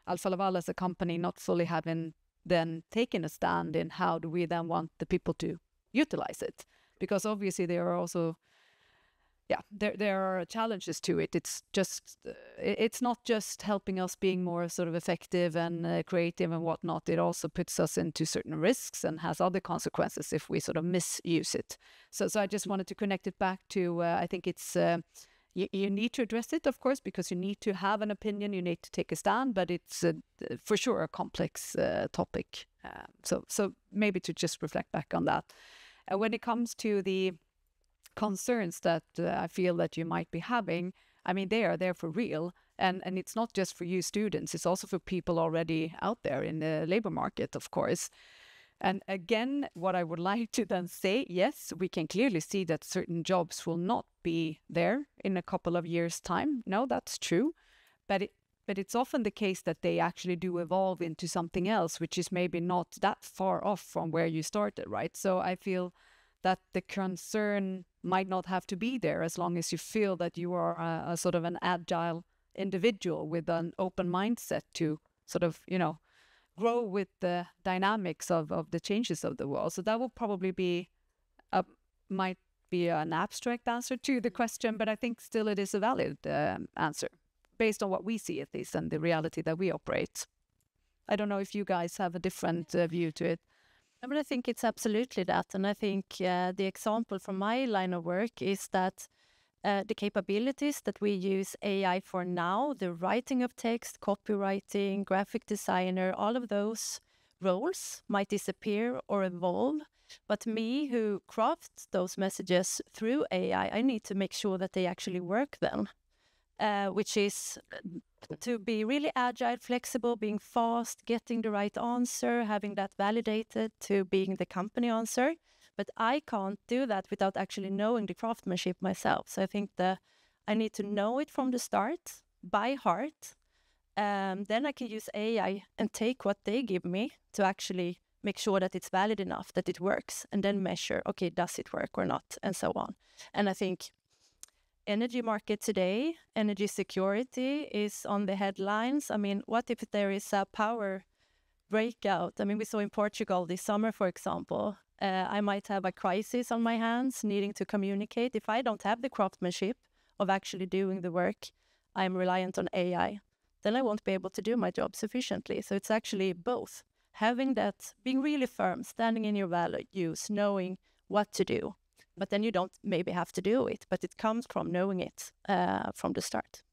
Alfa Laval as a company not fully having then taken a stand in how do we then want the people to utilize it. Because obviously there are also there are challenges to it. It's just, it's not just helping us being more sort of effective and creative and whatnot. It also puts us into certain risks and has other consequences if we sort of misuse it. So I just wanted to connect it back to, I think it's, you need to address it, of course, because you need to have an opinion, you need to take a stand, but it's for sure a complex topic. So maybe to just reflect back on that. When it comes to the concerns that I feel that you might be having, I mean, they are there for real. And it's not just for you students, it's also for people already out there in the labor market, of course. And again, what I would like to then say, yes, we can clearly see that certain jobs will not be there in a couple of years' time. No, that's true. But it's often the case that they actually do evolve into something else, which is maybe not that far off from where you started, right? So I feel that the concern might not have to be there as long as you feel that you are a sort of an agile individual with an open mindset to sort of, grow with the dynamics of the changes of the world. So that will probably be might be an abstract answer to the question, but I think still it is a valid answer based on what we see, at least, and the reality that we operate. I don't know if you guys have a different view to it.
But I think it's absolutely that. And I think the example from my line of work is that the capabilities that we use AI for now, the writing of text, copywriting, graphic designer, all of those roles might disappear or evolve. But me, who crafts those messages through AI, I need to make sure that they actually work then, which is to be really agile, flexible, being fast, getting the right answer, having that validated to being the company answer. But I can't do that without actually knowing the craftsmanship myself. So I think I need to know it from the start, by heart. Then I can use AI and take what they give me to actually make sure that it's valid enough, that it works, and then measure, okay, does it work or not, and so on. And I think energy market today, energy security is on the headlines. I mean, what if there is a power breakout? I mean, we saw in Portugal this summer, for example, I might have a crisis on my hands needing to communicate. If I don't have the craftsmanship of actually doing the work, I'm reliant on AI, then I won't be able to do my job sufficiently. So it's actually both. Having that, being really firm, standing in your values, knowing what to do, but then you don't maybe have to do it, but it comes from knowing it from the start.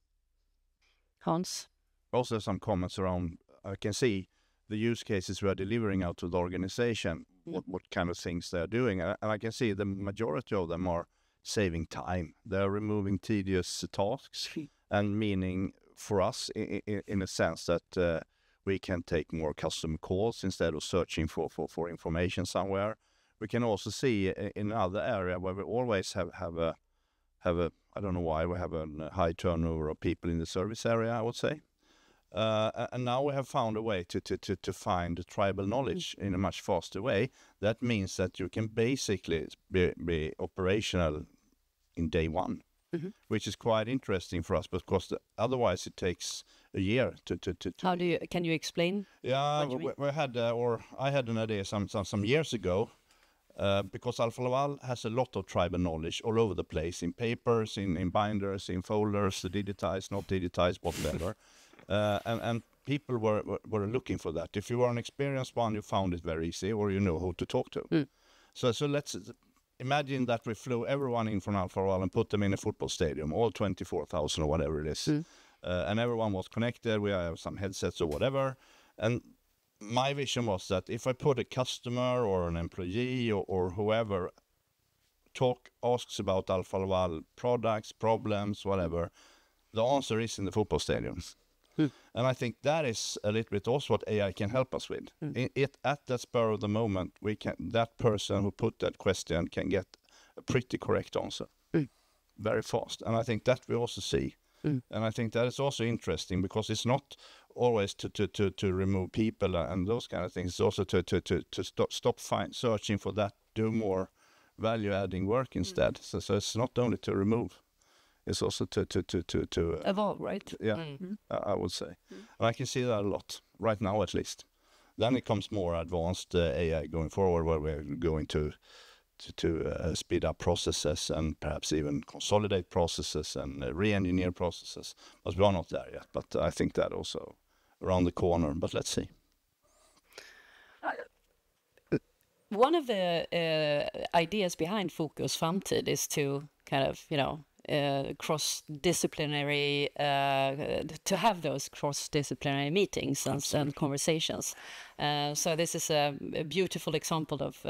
Hans?
Also some comments around, I can see the use cases we are delivering out to the organization, what kind of things they're doing. And I can see the majority of them are saving time. They're removing tedious tasks and meaning for us in a sense that we can take more customer calls instead of searching for information somewhere. We can also see in other area where we always have a I don't know why we have a high turnover of people in the service area, I would say. And now we have found a way to find the tribal knowledge in a much faster way. That means that you can basically be operational in day one, which is quite interesting for us because otherwise it takes a year to.
Can you explain?
Yeah, we had I had an idea some years ago. Because Alfa Laval has a lot of tribal knowledge all over the place, in papers, in binders, in folders, digitized, not digitized, whatever. And people were looking for that. If you were an experienced one, you found it very easy, or you know who to talk to. So let's imagine that we flew everyone in from Alfa Laval and put them in a football stadium, all 24,000 or whatever it is. And everyone was connected. We have some headsets or whatever. And my vision was that if I put a customer or an employee or whoever asks about Alfa Laval products, problems, whatever, the answer is in the football stadium. And I think that is a little bit also what AI can help us with. At that spur of the moment, that person who put that question can get a pretty correct answer very fast. And I think that we also see. And I think that is also interesting because it's not always to remove people and those kind of things. It's also to stop searching for that, do more value-adding work instead. So it's not only to remove, it's also to
evolve, right?
Yeah, I would say. And I can see that a lot right now, at least. Then it comes more advanced AI going forward, where we're going to speed up processes and perhaps even consolidate processes and re-engineer processes. But we are not there yet. But I think that also around the corner. But let's see.
One of the ideas behind Fokus Framtid is to kind of, cross-disciplinary, to have those cross-disciplinary meetings and conversations. So this is a beautiful example of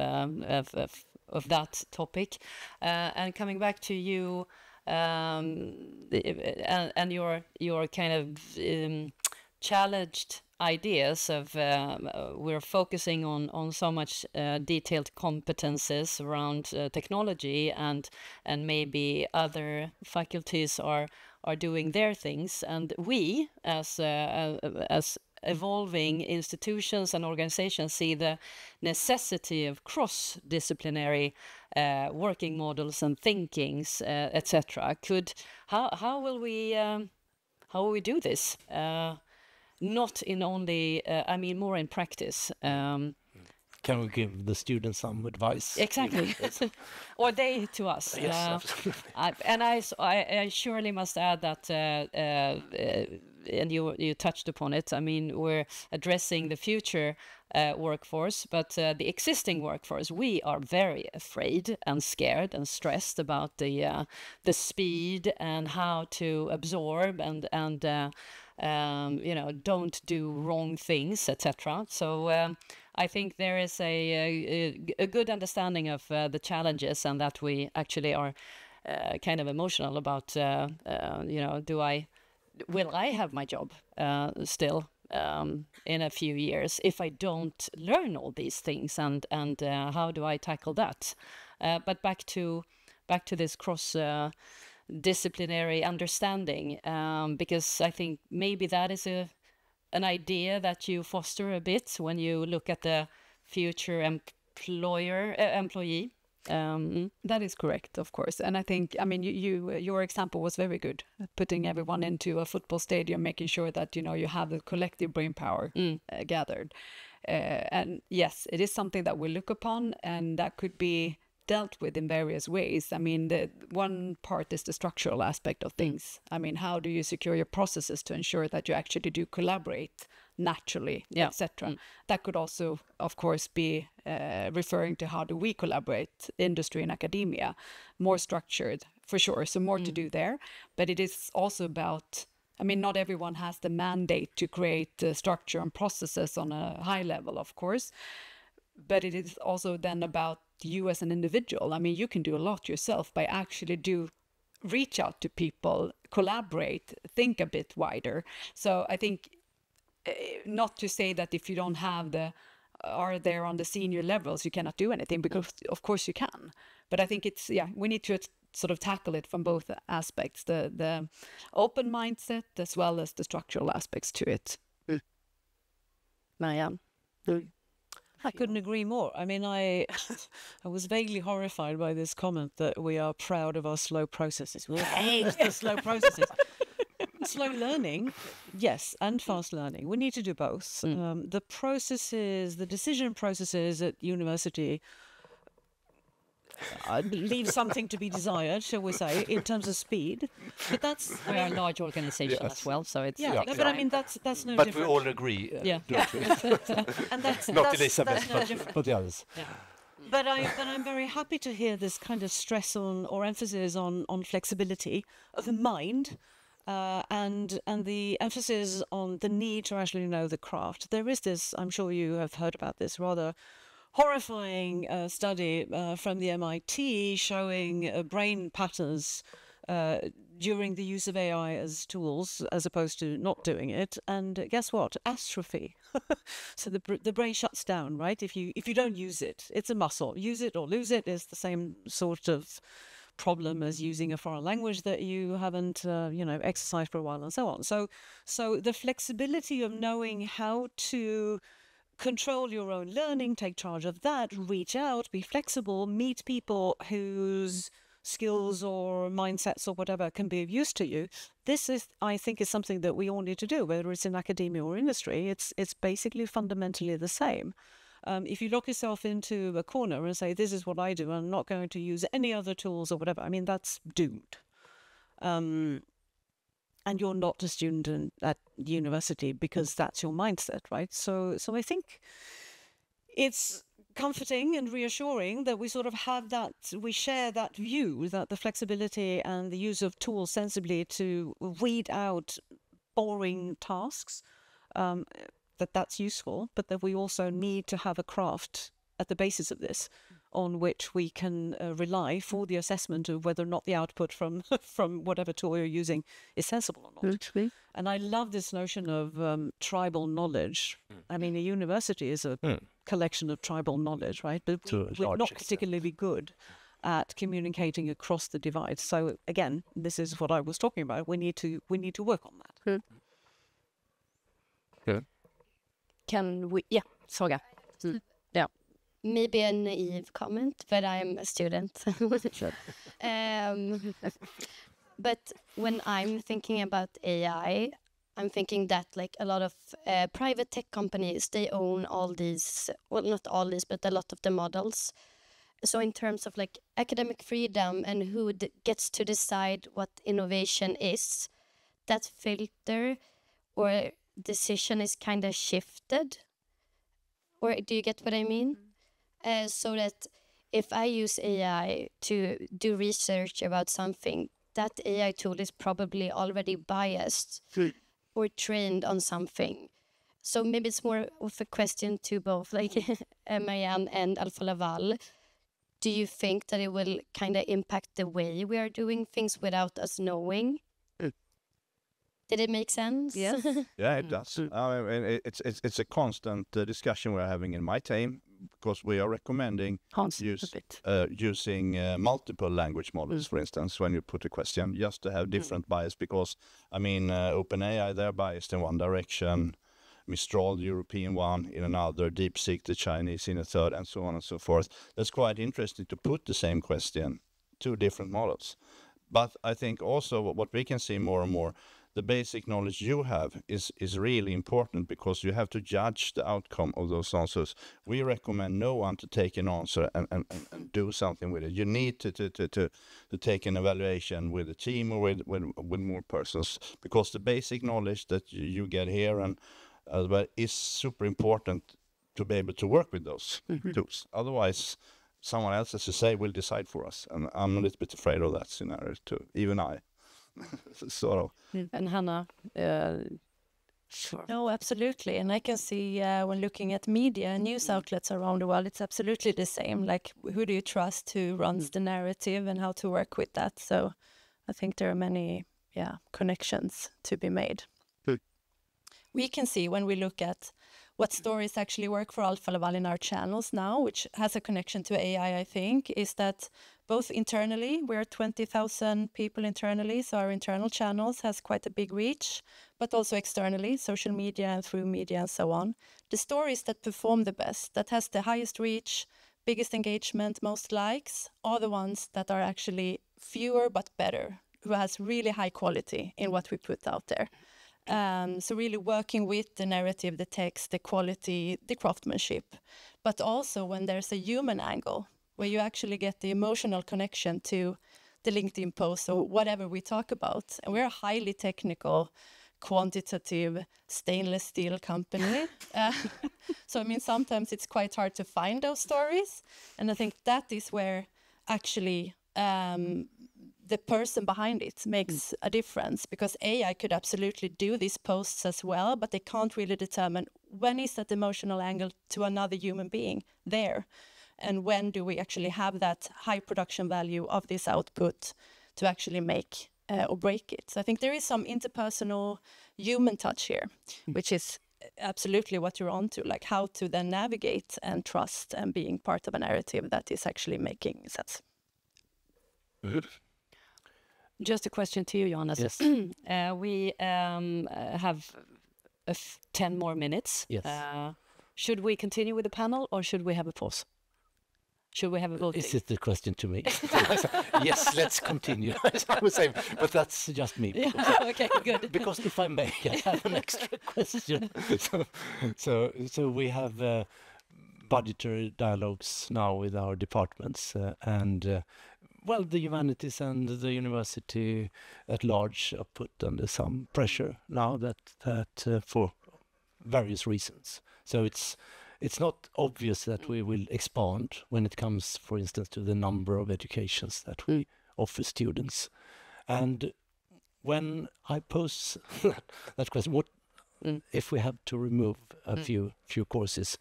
that topic. And coming back to you and your kind of challenged ideas of we're focusing on so much detailed competences around technology and maybe other faculties are doing their things, and we as evolving institutions and organizations see the necessity of cross-disciplinary working models and thinkings, etc. How will we do this? Not in only, more in practice.
Can we give the students some advice?
Exactly, or they to us.
Yes, absolutely.
I surely must add that, and you touched upon it. I mean, we're addressing the future workforce, but the existing workforce, we are very afraid and scared and stressed about the speed and how to absorb and don't do wrong things, etc. So I think there is a good understanding of the challenges, and that we actually are kind of emotional about, will I have my job still in a few years if I don't learn all these things, and how do I tackle that? But back to this cross disciplinary understanding, because I think maybe that is an idea that you foster a bit when you look at the future employee.
That is correct, of course. And I think, your example was very good, putting everyone into a football stadium, making sure that, you have the collective brain power gathered. And yes, it is something that we look upon, and that could be dealt with in various ways. I mean, the one part is the structural aspect of things. I mean, how do you secure your processes to ensure that you actually do collaborate naturally, etc. That could also, of course, be referring to how do we collaborate, industry and academia, more structured for sure. So more to do there, but it is also about, not everyone has the mandate to create structure and processes on a high level, of course, but it is also then about you as an individual. I mean, you can do a lot yourself by actually reach out to people, collaborate, think a bit wider. So I think not to say that if you don't have are there on the senior levels, you cannot do anything, because of course you can. But I think it's, we need to sort of tackle it from both aspects, the open mindset as well as the structural aspects to it.
Marianne?
I couldn't agree more. I mean, I was vaguely horrified by this comment that we are proud of our slow processes. We hate the slow processes. Slow learning, yes, and fast learning. We need to do both. The processes, the decision processes at university leave something to be desired, shall we say, in terms of speed. But that's
we're a large organization as well, so it's
but I mean that's no
but
different.
we all agree.
Yeah.
And that's
Not
that's
Elizabeth,
no different.
but the others.
Yeah.
But I'm very happy to hear this kind of stress on, or emphasis on flexibility of the mind, and the emphasis on the need to actually know the craft. There is this, I'm sure you have heard about this, rather horrifying study from the MIT showing brain patterns during the use of AI as tools, as opposed to not doing it. And guess what? Atrophy. So the brain shuts down, right? If you don't use it, it's a muscle. Use it or lose it is the same sort of problem as using a foreign language that you haven't, exercised for a while, and so on. So the flexibility of knowing how to control your own learning, take charge of that, reach out, be flexible, meet people whose skills or mindsets or whatever can be of use to you. This is, I think, is something that we all need to do, whether it's in academia or industry. It's basically fundamentally the same. If you lock yourself into a corner and say, this is what I do, I'm not going to use any other tools or whatever, I mean, that's doomed. And you're not a student at university because that's your mindset, right? So I think it's comforting and reassuring that we sort of have that, we share that view that the flexibility and the use of tools sensibly to weed out boring tasks, that's useful, but that we also need to have a craft at the basis of this on which we can rely for the assessment of whether or not the output from whatever tool you're using is sensible or not.
Actually.
And I love this notion of tribal knowledge. I mean, a university is a collection of tribal knowledge, right? But we're not particularly good at communicating across the divide. So again, this is what I was talking about. We need to work on that.
can we? Yeah, Saga. Yeah.
Maybe a naive comment, but I'm a student. But when I'm thinking about AI, I'm thinking that like a lot of private tech companies, they own all these, well, not all these, but a lot of the models. So in terms of like academic freedom and who gets to decide what innovation is, that filter or decision is kind of shifted. Or do you get what I mean? So that if I use AI to do research about something, that AI tool is probably already biased or trained on something. So maybe it's more of a question to both like Marianne and Alfa Laval. Do you think that it will kind of impact the way we are doing things without us knowing? Did it make sense?
Yes.
Yeah, it does. I mean, it's a constant discussion we're having in my team, because we are recommending using multiple language models, for instance, when you put a question, just to have different bias, because, I mean, OpenAI, they're biased in one direction, Mistral, the European one, in another, DeepSeek, the Chinese, in a third, and so on and so forth. That's quite interesting to put the same question to different models. But I think also what we can see more and more, the basic knowledge you have is really important, because you have to judge the outcome of those answers. We recommend no one to take an answer and do something with it. You need to take an evaluation with a team or with more persons, because the basic knowledge that you get here and is super important to be able to work with those tools. Otherwise, someone else, as you say, will decide for us. And I'm a little bit afraid of that scenario too, even I. Sort of.
And Hannah, sure.
No, absolutely. And I can see when looking at media and news outlets around the world, it's absolutely the same. Like, who do you trust, who runs the narrative, and how to work with that? So I think there are many connections to be made. We can see when we look at what stories actually work for Alfa Laval in our channels now, which has a connection to AI, I think, is that both internally, we're 20,000 people internally, so our internal channels has quite a big reach, but also externally, social media and through media and so on. The stories that perform the best, that has the highest reach, biggest engagement, most likes, are the ones that are actually fewer but better, who has really high quality in what we put out there. So really working with the narrative, the text, the quality, the craftsmanship, but also when there's a human angle, where you actually get the emotional connection to the LinkedIn post or whatever we talk about. And we're a highly technical, quantitative, stainless steel company. So, I mean, sometimes it's quite hard to find those stories. And I think that is where actually the person behind it makes a difference, because AI could absolutely do these posts as well, but they can't really determine when is that emotional angle to another human being there. And when do we actually have that high production value of this output to actually make or break it? So I think there is some interpersonal human touch here, which is absolutely what you're on to, like how to then navigate and trust and being part of a narrative that is actually making sense.
Just a question to you, Johannes.
Yes.
We have 10 more minutes.
Yes.
Should we continue with the panel, or should we have a pause? Should we have a vote?
Is it the question to me? Yes, let's continue. I would say, but that's just me.
Yeah, okay, good.
Because if I may, I have an extra question. So we have budgetary dialogues now with our departments, and well, the humanities and the university at large are put under some pressure now that for various reasons. So it's not obvious that we will expand when it comes, for instance, to the number of educations that we offer students. And when I pose that question, what if we have to remove a few courses,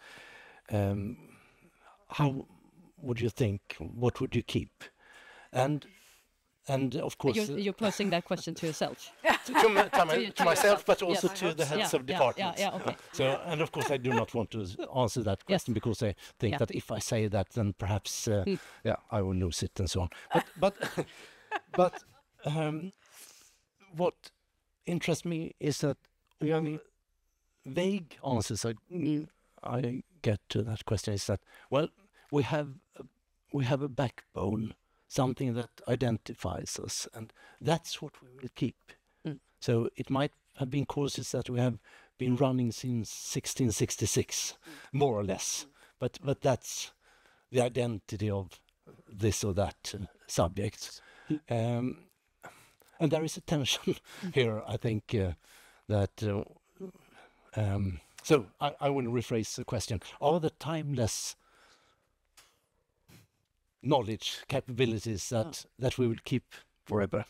how would you think? What would you keep? And of course,
you're posing that question to yourself.
to myself, but also
yes,
to the heads of departments.
Okay.
So, and of course, I do not want to answer that question because I think that if I say that, then perhaps, I will lose it and so on. But what interests me is that vague answers I get to that question is that, well, we have a backbone, something that identifies us, and that's what we will keep. So it might have been courses that we have been running since 1666, more or less, but that's the identity of this or that subject. And there is a tension here, I think, so I will rephrase the question. Are the timeless knowledge capabilities that we will keep forever?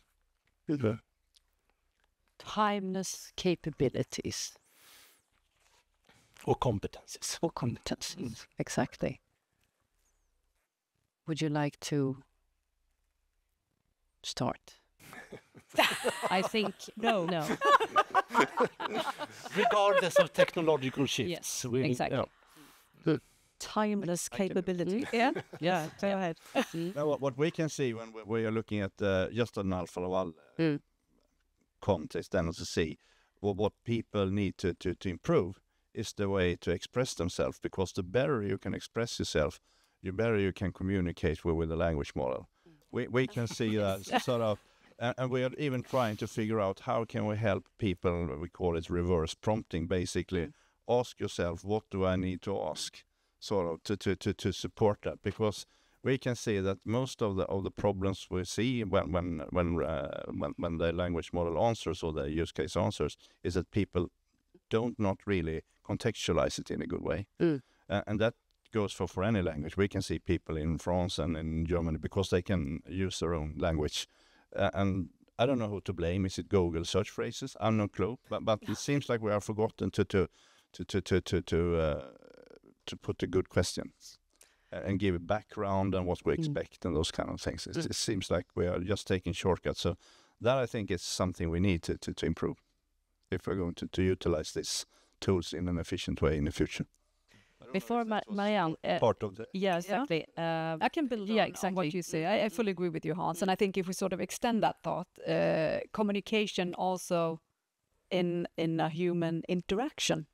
Timeless capabilities.
Or competencies.
Or competencies, exactly. Would you like to start? I think no.
Regardless of technological shifts.
Yes, exactly. Timeless capability. Yeah, go ahead.
Now, what we can see when we are looking at just an Alfa Laval context, then to see what people need to improve is the way to express themselves, because the better you can express yourself, the better you can communicate with the language model. We can see that sort of, and we are even trying to figure out how can we help people. We call it reverse prompting, basically. Ask yourself, what do I need to ask, sort of to support that, because we can see that most of the problems we see when the language model answers or the use case answers is that people don't not really contextualize it in a good way, and that goes for any language. We can see people in France and in Germany because they can use their own language, and I don't know who to blame. Is it Google search phrases? I'm no clue, but it seems like we have forgotten to put a good question and give a background and what we expect and those kind of things. It seems like we are just taking shortcuts. So that, I think, is something we need to improve if we're going to utilize these tools in an efficient way in the future.
Before Marianne,
part of the
exactly.
I can build on what you say. I fully agree with you, Hans. And I think if we sort of extend that thought, communication also in a human interaction,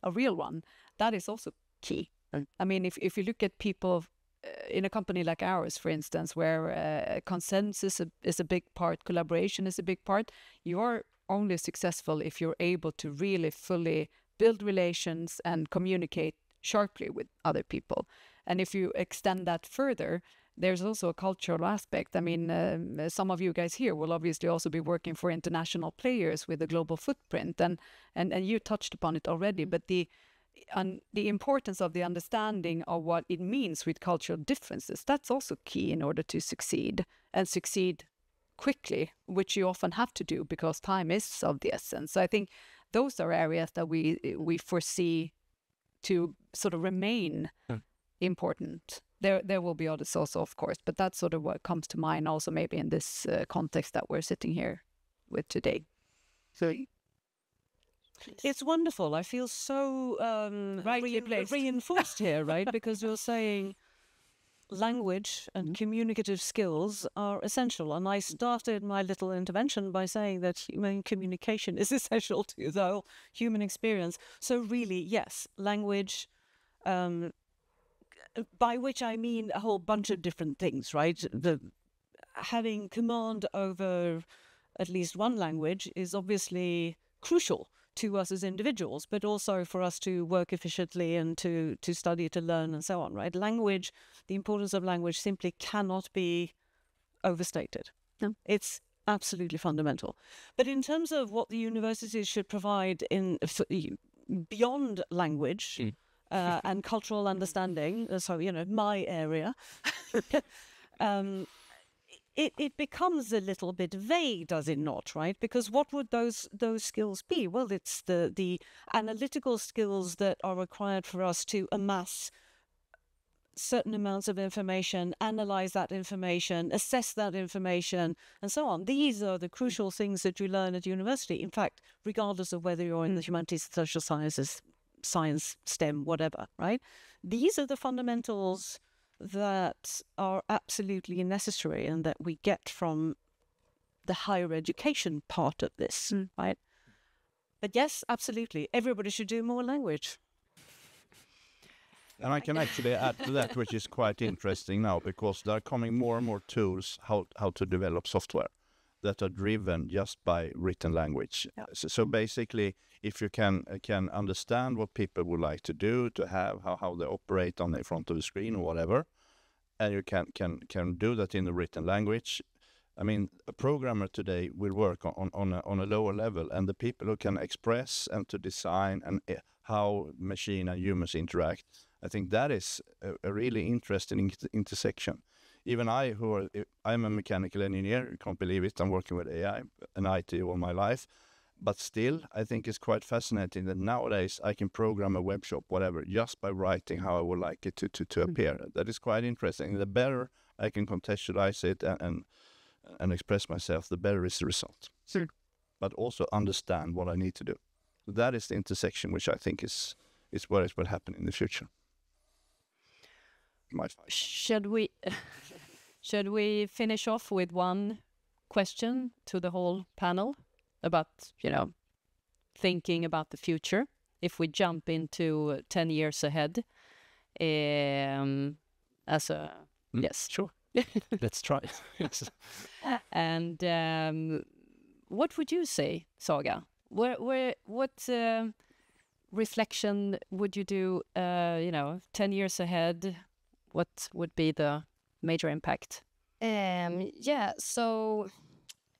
a real one, that is also key. I mean, if you look at people in a company like ours, for instance, where consensus is a big part, collaboration is a big part, you're only successful if you're able to really fully build relations and communicate sharply with other people. And if you extend that further, there's also a cultural aspect. I mean, some of you guys here will obviously also be working for international players with a global footprint, and you touched upon it already, but the importance of the understanding of what it means with cultural differences, that's also key in order to succeed, and succeed quickly, which you often have to do because time is of the essence. So I think those are areas that we foresee to sort of remain important. There will be others also, of course, but that's sort of what comes to mind also maybe in this context that we're sitting here with today. So
it's wonderful. I feel so reinforced here, right? Because you're saying language and communicative skills are essential. And I started my little intervention by saying that human communication is essential to the whole human experience. So really, yes, language, by which I mean a whole bunch of different things, right? Having command over at least one language is obviously crucial to us as individuals, but also for us to work efficiently and to study, to learn, and so on, right? Language, the importance of language simply cannot be overstated. No. It's absolutely fundamental. But in terms of what the universities should provide beyond language and cultural understanding, so, my area, It becomes a little bit vague, does it not, right? Because what would those skills be? Well, it's the analytical skills that are required for us to amass certain amounts of information, analyze that information, assess that information, and so on. These are the crucial things that you learn at university. In fact, regardless of whether you're in the humanities, social sciences, science, STEM, whatever, right? These are the fundamentals that are absolutely necessary and that we get from the higher education part of this, right? But yes, absolutely, everybody should do more language.
And I can actually add to that, which is quite interesting now, because there are coming more and more tools how to develop software that are driven just by written language.
Yeah.
So basically, if you can understand what people would like to do, to have how they operate on the front of the screen or whatever, and you can do that in the written language. I mean, a programmer today will work on a lower level, and the people who can express and to design and how machine and humans interact, I think that is a really interesting intersection. Even I'm a mechanical engineer, you can't believe it, I'm working with AI and IT all my life, but still, I think it's quite fascinating that nowadays I can program a web shop, whatever, just by writing how I would like it to appear. That is quite interesting. The better I can contextualize it and express myself, the better is the result.
Sure.
But also understand what I need to do. So that is the intersection which I think is where it will happen in the future.
Should we finish off with one question to the whole panel about, thinking about the future? If we jump into 10 years ahead, yes,
sure. Let's try. Yes.
And what would you say, Saga? What reflection would you do? 10 years ahead, what would be the major impact?
So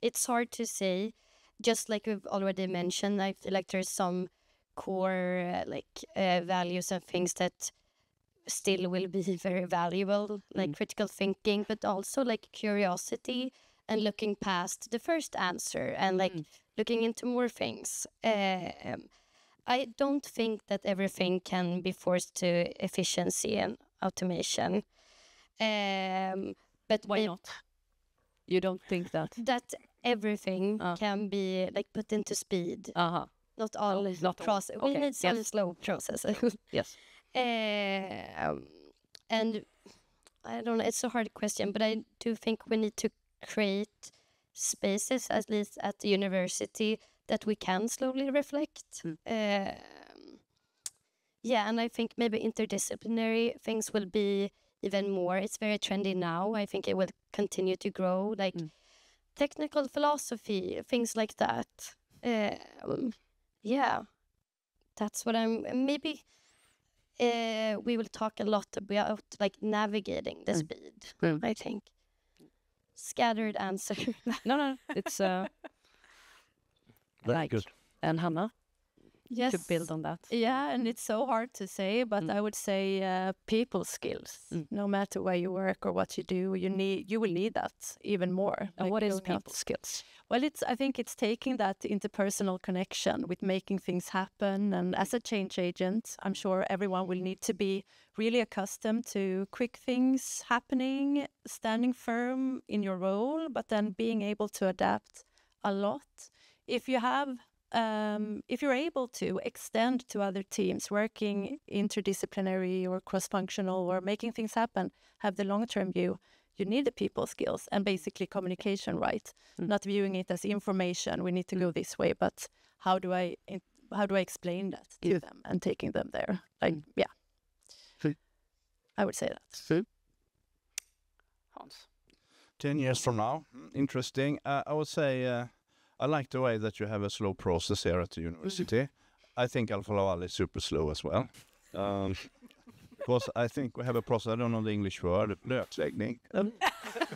it's hard to say. Just like we've already mentioned, I feel like there's some core values and things that still will be very valuable, like critical thinking, but also like curiosity and looking past the first answer and looking into more things. I don't think that everything can be forced to efficiency and automation. But
why not? You don't think that?
That everything can be put into speed. Not all process. We need some slow processes.
Yes.
And I don't know, it's a hard question, but I do think we need to create spaces, at least at the university, that we can slowly reflect. And I think maybe interdisciplinary things will be even more. It's very trendy now. I think it will continue to grow, technical philosophy, things like that. That's what maybe we will talk a lot about navigating the speed, I think. Scattered answer.
No, it's
very good.
And Hanna?
Yes.
To build on that.
Yeah, and it's so hard to say, but I would say people skills. No matter where you work or what you do, you will need that even more.
And what is people skills?
Well, I think it's taking that interpersonal connection with making things happen. And as a change agent, I'm sure everyone will need to be really accustomed to quick things happening, standing firm in your role, but then being able to adapt a lot. If you're able to extend to other teams, working interdisciplinary or cross-functional or making things happen, have the long-term view, you need the people skills and basically communication right. Not viewing it as information, we need to go this way, but how do I explain that to them and taking them there? I would say that.
Hans?
10 years from now, interesting. I would say I like the way that you have a slow process here at the university. I think Alfa Laval is super slow as well. Because I think we have a process, I don't know the English word, lökläggning.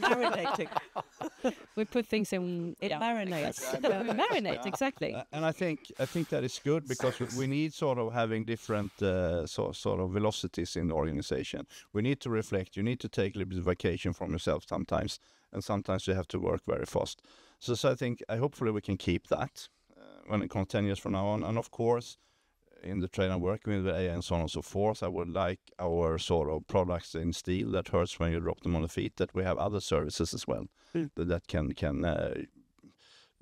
Marinating.
We put things in...
It marinates.
Marinate, exactly.
And I think that is good because we need sort of having different sort of velocities in the organization. We need to reflect. You need to take a little bit of vacation from yourself sometimes. And sometimes you have to work very fast. So I hopefully we can keep that when it comes 10 years from now on. And of course, in the trade I'm working with AI and so on and so forth, I would like our sort of products in steel that hurts when you drop them on the feet, that we have other services as well that can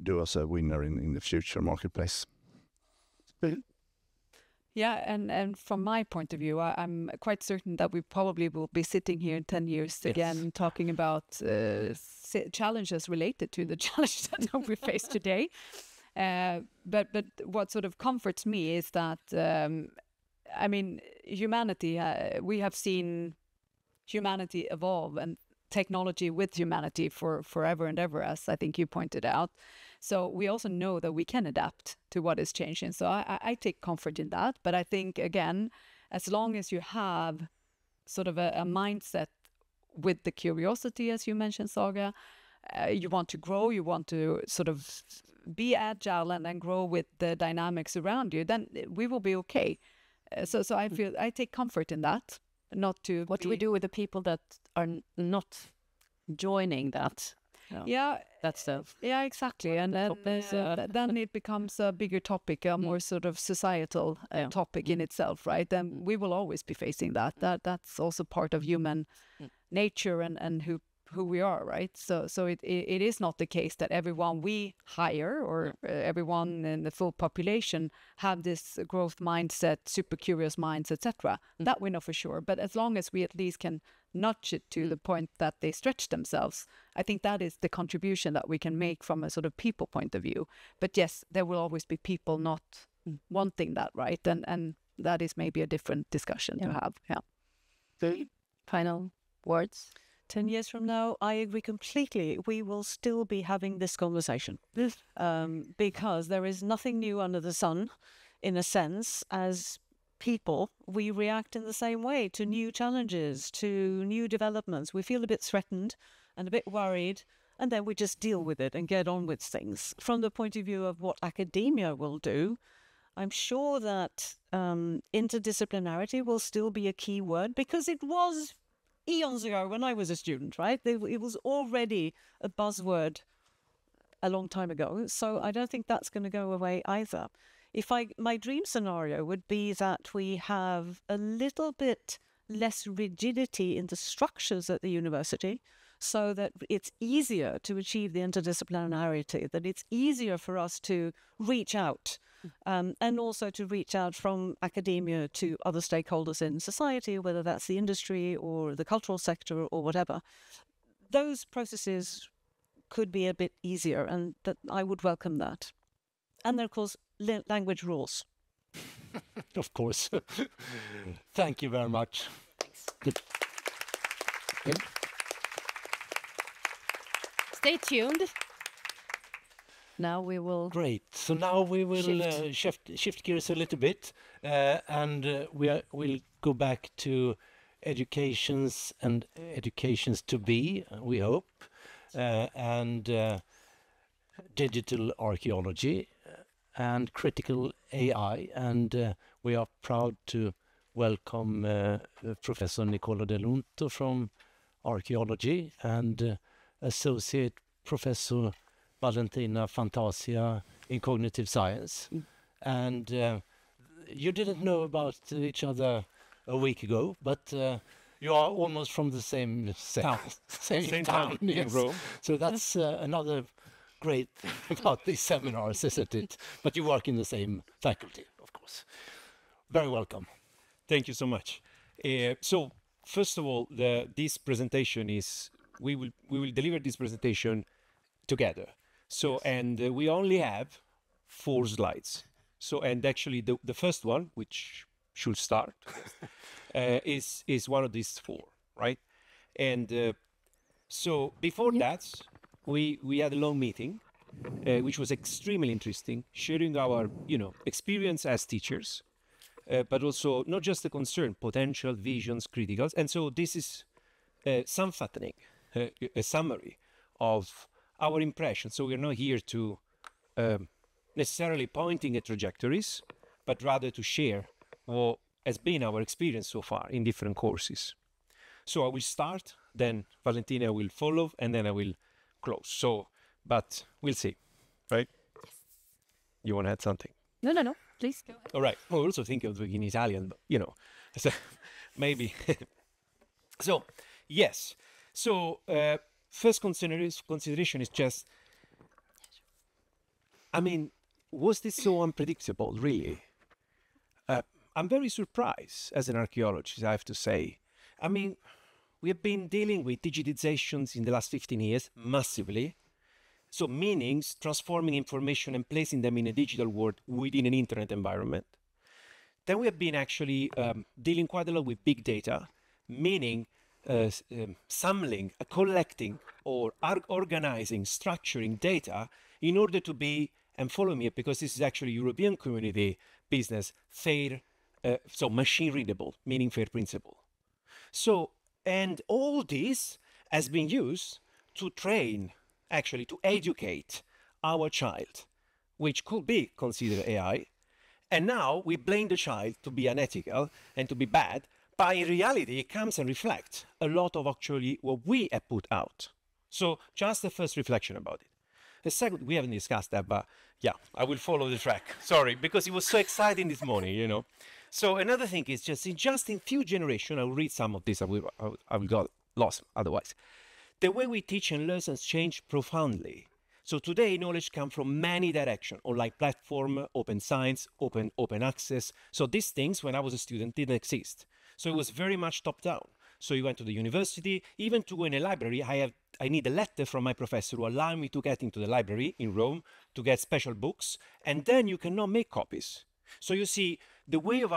do us a winner in the future marketplace.
Yeah, and from my point of view, I'm quite certain that we probably will be sitting here in 10 years again talking about challenges related to the challenges that we face today. But what sort of comforts me is that I mean, humanity. We have seen humanity evolve and technology with humanity for forever and ever, as I think you pointed out. So we also know that we can adapt to what is changing. So I take comfort in that. But I think, again, as long as you have sort of a mindset with the curiosity, as you mentioned, Saga, you want to grow, you want to sort of be agile and grow with the dynamics around you, then we will be okay. So I feel I take comfort in that. Not to
What do we do with the people that are not joining that?
Yeah,
That's the
yeah, exactly. And then it becomes a bigger topic, a more sort of societal topic in itself, right? And we will always be facing that. That's also part of human nature and who we are, right? So it is not the case that everyone we hire or everyone in the full population have this growth mindset, super curious minds, etc. That we know for sure. But as long as we at least can nudge it to the point that they stretch themselves, I think that is the contribution that we can make from a sort of people point of view. But yes, there will always be people not wanting that, right? And that is maybe a different discussion to have. Yeah.
final words.
10 years from now, I agree completely. We will still be having this conversation because there is nothing new under the sun, in a sense. As people, we react in the same way to new challenges, to new developments. We feel a bit threatened and a bit worried, and then we just deal with it and get on with things. From the point of view of what academia will do, I'm sure that interdisciplinarity will still be a key word, because it was eons ago when I was a student, right? It was already a buzzword a long time ago. So I don't think that's going to go away either. My dream scenario would be that we have a little bit less rigidity in the structures at the university, so that it's easier to achieve the interdisciplinarity, that it's easier for us to reach out and also to reach out from academia to other stakeholders in society, whether that's the industry or the cultural sector or whatever. Those processes could be a bit easier, and that I would welcome that. And then, of course, language rules.
Of course. Thank you very much. Good.
Stay tuned. Now we will...
Great. So now we will shift gears a little bit, and we'll go back to educations to be, we hope, and digital archaeology and critical AI. And we are proud to welcome Professor Nicola Delunto from archaeology and Associate Professor Valentina Fantasia in cognitive science. And you didn't know about each other a week ago, but you are almost from the same town
in Rome.
So that's another great thing about these seminars, isn't it? But you work in the same faculty, of course. Very welcome.
Thank you so much. So first of all, this presentation is we will deliver this presentation together. So and we only have 4 slides. So and actually the first one, which should start, is one of these 4, right? And so before that, we had a long meeting, which was extremely interesting, sharing our experience as teachers, but also not just the concern, potential, visions, criticals. And so this is some fattening, a summary of our impression. So we're not here to necessarily pointing at trajectories, but rather to share what has been our experience so far in different courses. So I will start, then Valentina will follow, and then I will close. So, but we'll see, right? Yes. You want to add something?
No. Please go ahead.
All right. I also think of in Italian, but so maybe. So, yes. So, first consideration is just, was this so unpredictable, really? I'm very surprised as an archaeologist, I have to say. We have been dealing with digitizations in the last 15 years massively, So meanings, transforming information and placing them in a digital world within an internet environment. Then we have been actually dealing quite a lot with big data, meaning assembling, collecting, or organizing, structuring data in order to be, and follow me because this is actually European community business, fair, so machine readable, meaning fair principle. So, and all this has been used to train, actually to educate our child, which could be considered AI. And now we blame the child to be unethical and to be bad, but in reality it comes and reflects a lot of actually what we have put out. So just the first reflection about it. The second, we haven't discussed that, but yeah, I will follow the track. Sorry, because it was so exciting this morning, you know. So another thing is just in few generations, I'll read some of this, I will get lost otherwise. The way we teach and learn has changed profoundly. So today, knowledge comes from many directions, online platform, open science, open access. So these things, when I was a student, didn't exist. So it was very much top down. So you went to the university, even to go in a library, I need a letter from my professor who allow me to get into the library in Rome to get special books, and then you cannot make copies. So you see, the way of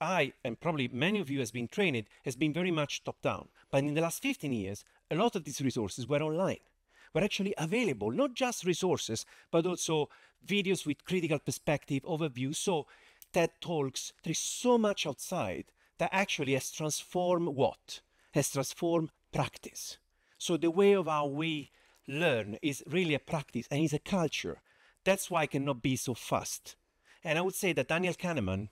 I, and probably many of you has been trained, has been very much top down. But in the last 15 years, a lot of these resources were online, were actually available, not just resources, but also videos with critical perspective, overview. So TED Talks, there is so much outside that actually has transformed what? Has transformed practice. So the way of how we learn is really a practice and is a culture. That's why it cannot be so fast. And I would say that Daniel Kahneman,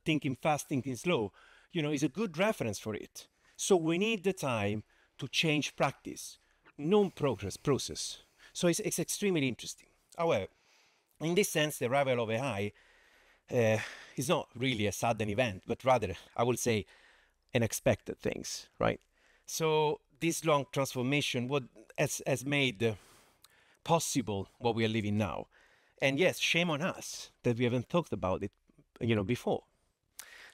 thinking fast, thinking slow, you know, is a good reference for it. So we need the time to change practice, non-progress process. So it's extremely interesting. However, in this sense, the arrival of AI is not really a sudden event, but rather, I would say, unexpected things, right? So this long transformation has made possible what we are living now. And yes, shame on us that we haven't talked about it, you know, before.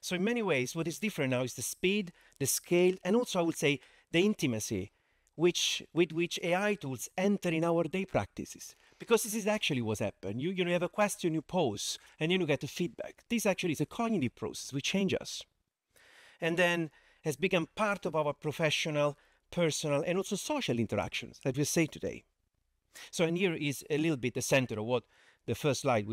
So in many ways, what is different now is the speed, the scale, and also I would say the intimacy with which AI tools enter in our day practices. Because this is actually what's happened. You have a question you pose, and then you get the feedback. This actually is a cognitive process which changes us. And then has become part of our professional, personal, and also social interactions that we say today. So, and here is a little bit the center of what the first slide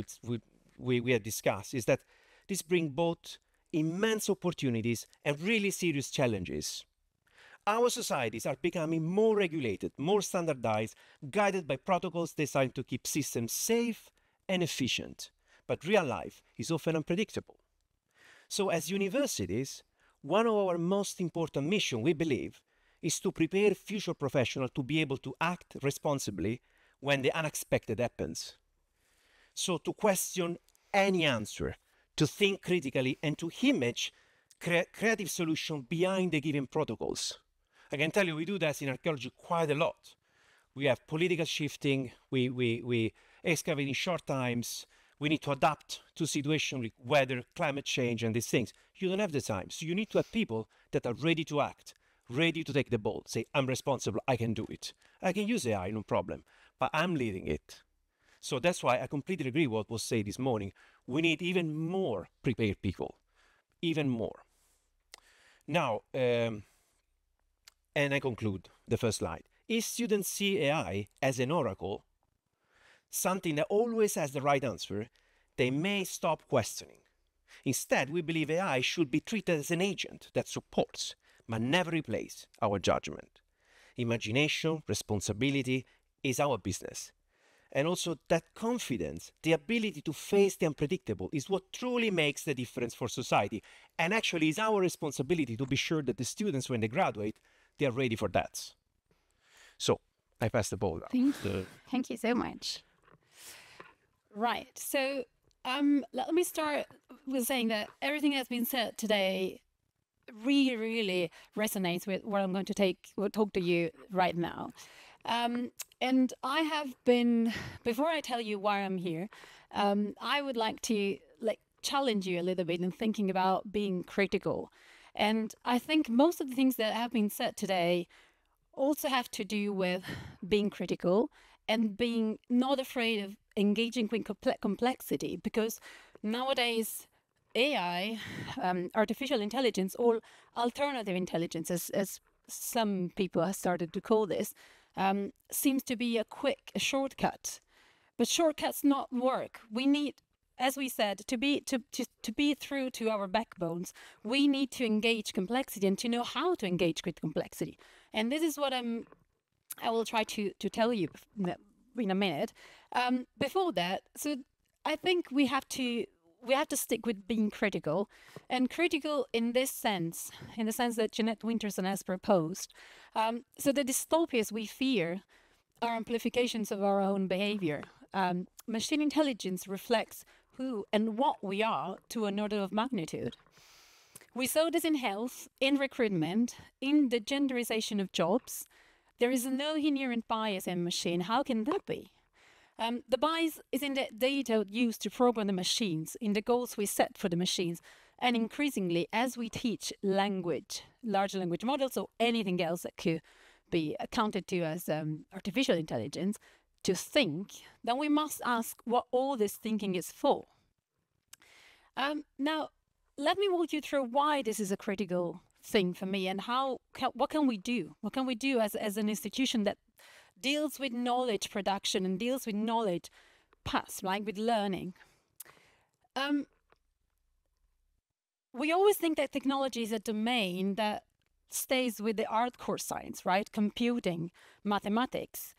we have discussed, is that this brings both immense opportunities and really serious challenges. Our societies are becoming more regulated, more standardized, guided by protocols designed to keep systems safe and efficient. But real life is often unpredictable. So as universities, one of our most important missions, we believe, is to prepare future professionals to be able to act responsibly when the unexpected happens. So to question any answer, to think critically, and to image creative solutions behind the given protocols. I can tell you, we do that in archaeology quite a lot. We have political shifting, we excavate in short times, we need to adapt to situations like weather, climate change, and these things. You don't have the time. So you need to have people that are ready to act, ready to take the ball, say, I'm responsible, I can do it. I can use AI, no problem, but I'm leading it. So that's why I completely agree with what was said this morning. We need even more prepared people, even more. Now, and I conclude the first slide. If students see AI as an oracle, something that always has the right answer, they may stop questioning. Instead, we believe AI should be treated as an agent that supports, but never replaces our judgment. Imagination, responsibility is our business. And also that confidence, the ability to face the unpredictable, is what truly makes the difference for society. And actually is our responsibility to be sure that the students, when they graduate, they are ready for that. So I pass the ball now.
Thank you so much. Right. So let me start with saying that everything that's been said today really, really resonates with what I'm going to talk to you right now. And I have been, before I tell you why I'm here, I would like to challenge you a little bit in thinking about being critical. And I think most of the things that have been said today also have to do with being critical and being not afraid of engaging with complexity, because nowadays AI, artificial intelligence, or alternative intelligence, as some people have started to call this, seems to be a shortcut. But shortcuts not work. We need, as we said, to be true to our backbones. We need to engage complexity and to know how to engage with complexity. And this is what I will try to tell you in a minute. Before that, so I think we have to stick with being critical, and critical in the sense that Jeanette Winterson has proposed. So the dystopias we fear are amplifications of our own behavior. Machine intelligence reflects who and what we are to an order of magnitude. We saw this in health, in recruitment, in the genderization of jobs. There is no inherent bias in machine. How can that be? The bias is in the data used to program the machines, in the goals we set for the machines, and increasingly as we teach language, large language models, or anything else that could be accounted to as artificial intelligence, to think, then we must ask what all this thinking is for. Now, let me walk you through why this is a critical thing for me, and what can we do? What can we do as an institution that deals with knowledge production and deals with knowledge pass, like with learning? We always think that technology is a domain that stays with the hardcore science, right? Computing, mathematics.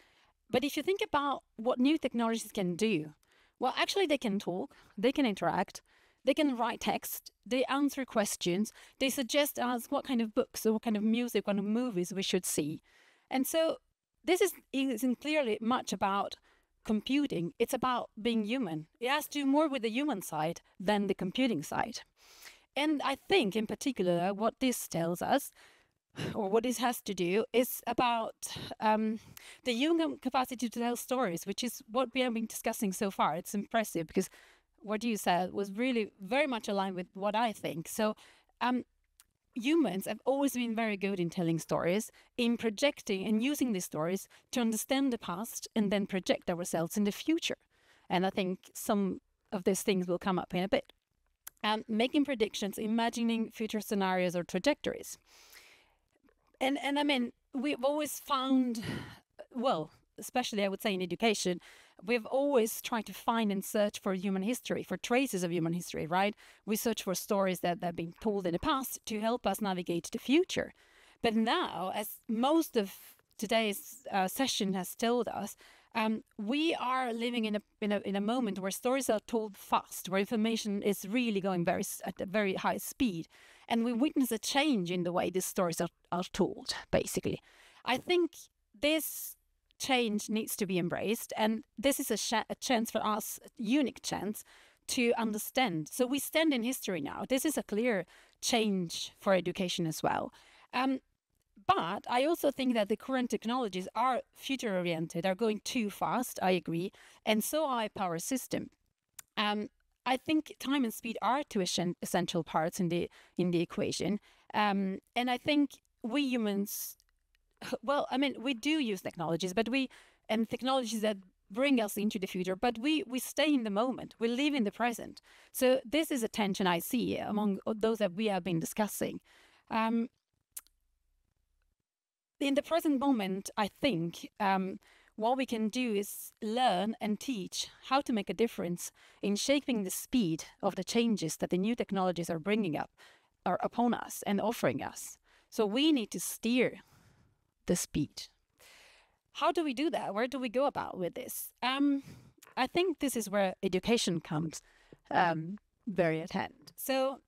But if you think about what new technologies can do, well, actually they can talk, they can interact, they can write text, they answer questions, they suggest us what kind of books or what kind of music, what kind of movies we should see. And so this isn't clearly much about computing, it's about being human. It has to do more with the human side than the computing side. And I think in particular what this tells us, or what this has to do, is about the human capacity to tell stories, which is what we have been discussing so far. It's impressive because what you said was really very much aligned with what I think. So humans have always been very good in telling stories, in projecting and using these stories to understand the past and then project ourselves in the future. And I think some of these things will come up in a bit. Making predictions, imagining future scenarios or trajectories. And I mean, we've always found, well, especially I would say in education, we've always tried to find and search for human history, for traces of human history, right? We search for stories that have been told in the past to help us navigate the future. But now, as most of today's session has told us, we are living in a moment where stories are told fast, where information is really going at a very high speed. And we witness a change in the way these stories are told, basically. I think this change needs to be embraced, and this is a chance for us, a unique chance, to understand. So we stand in history now. This is a clear change for education as well. But I also think that the current technologies are future-oriented, are going too fast, I agree, and so are power system. I think time and speed are two essential parts in the equation. And I think we humans, well, I mean, we do use technologies, and technologies that bring us into the future, but we stay in the moment, we live in the present. So this is a tension I see among those that we have been discussing. In the present moment, I think what we can do is learn and teach how to make a difference in shaping the speed of the changes that the new technologies are bringing up or upon us and offering us. So we need to steer the speed. How do we do that? Where do we go about with this? I think this is where education comes very at hand. So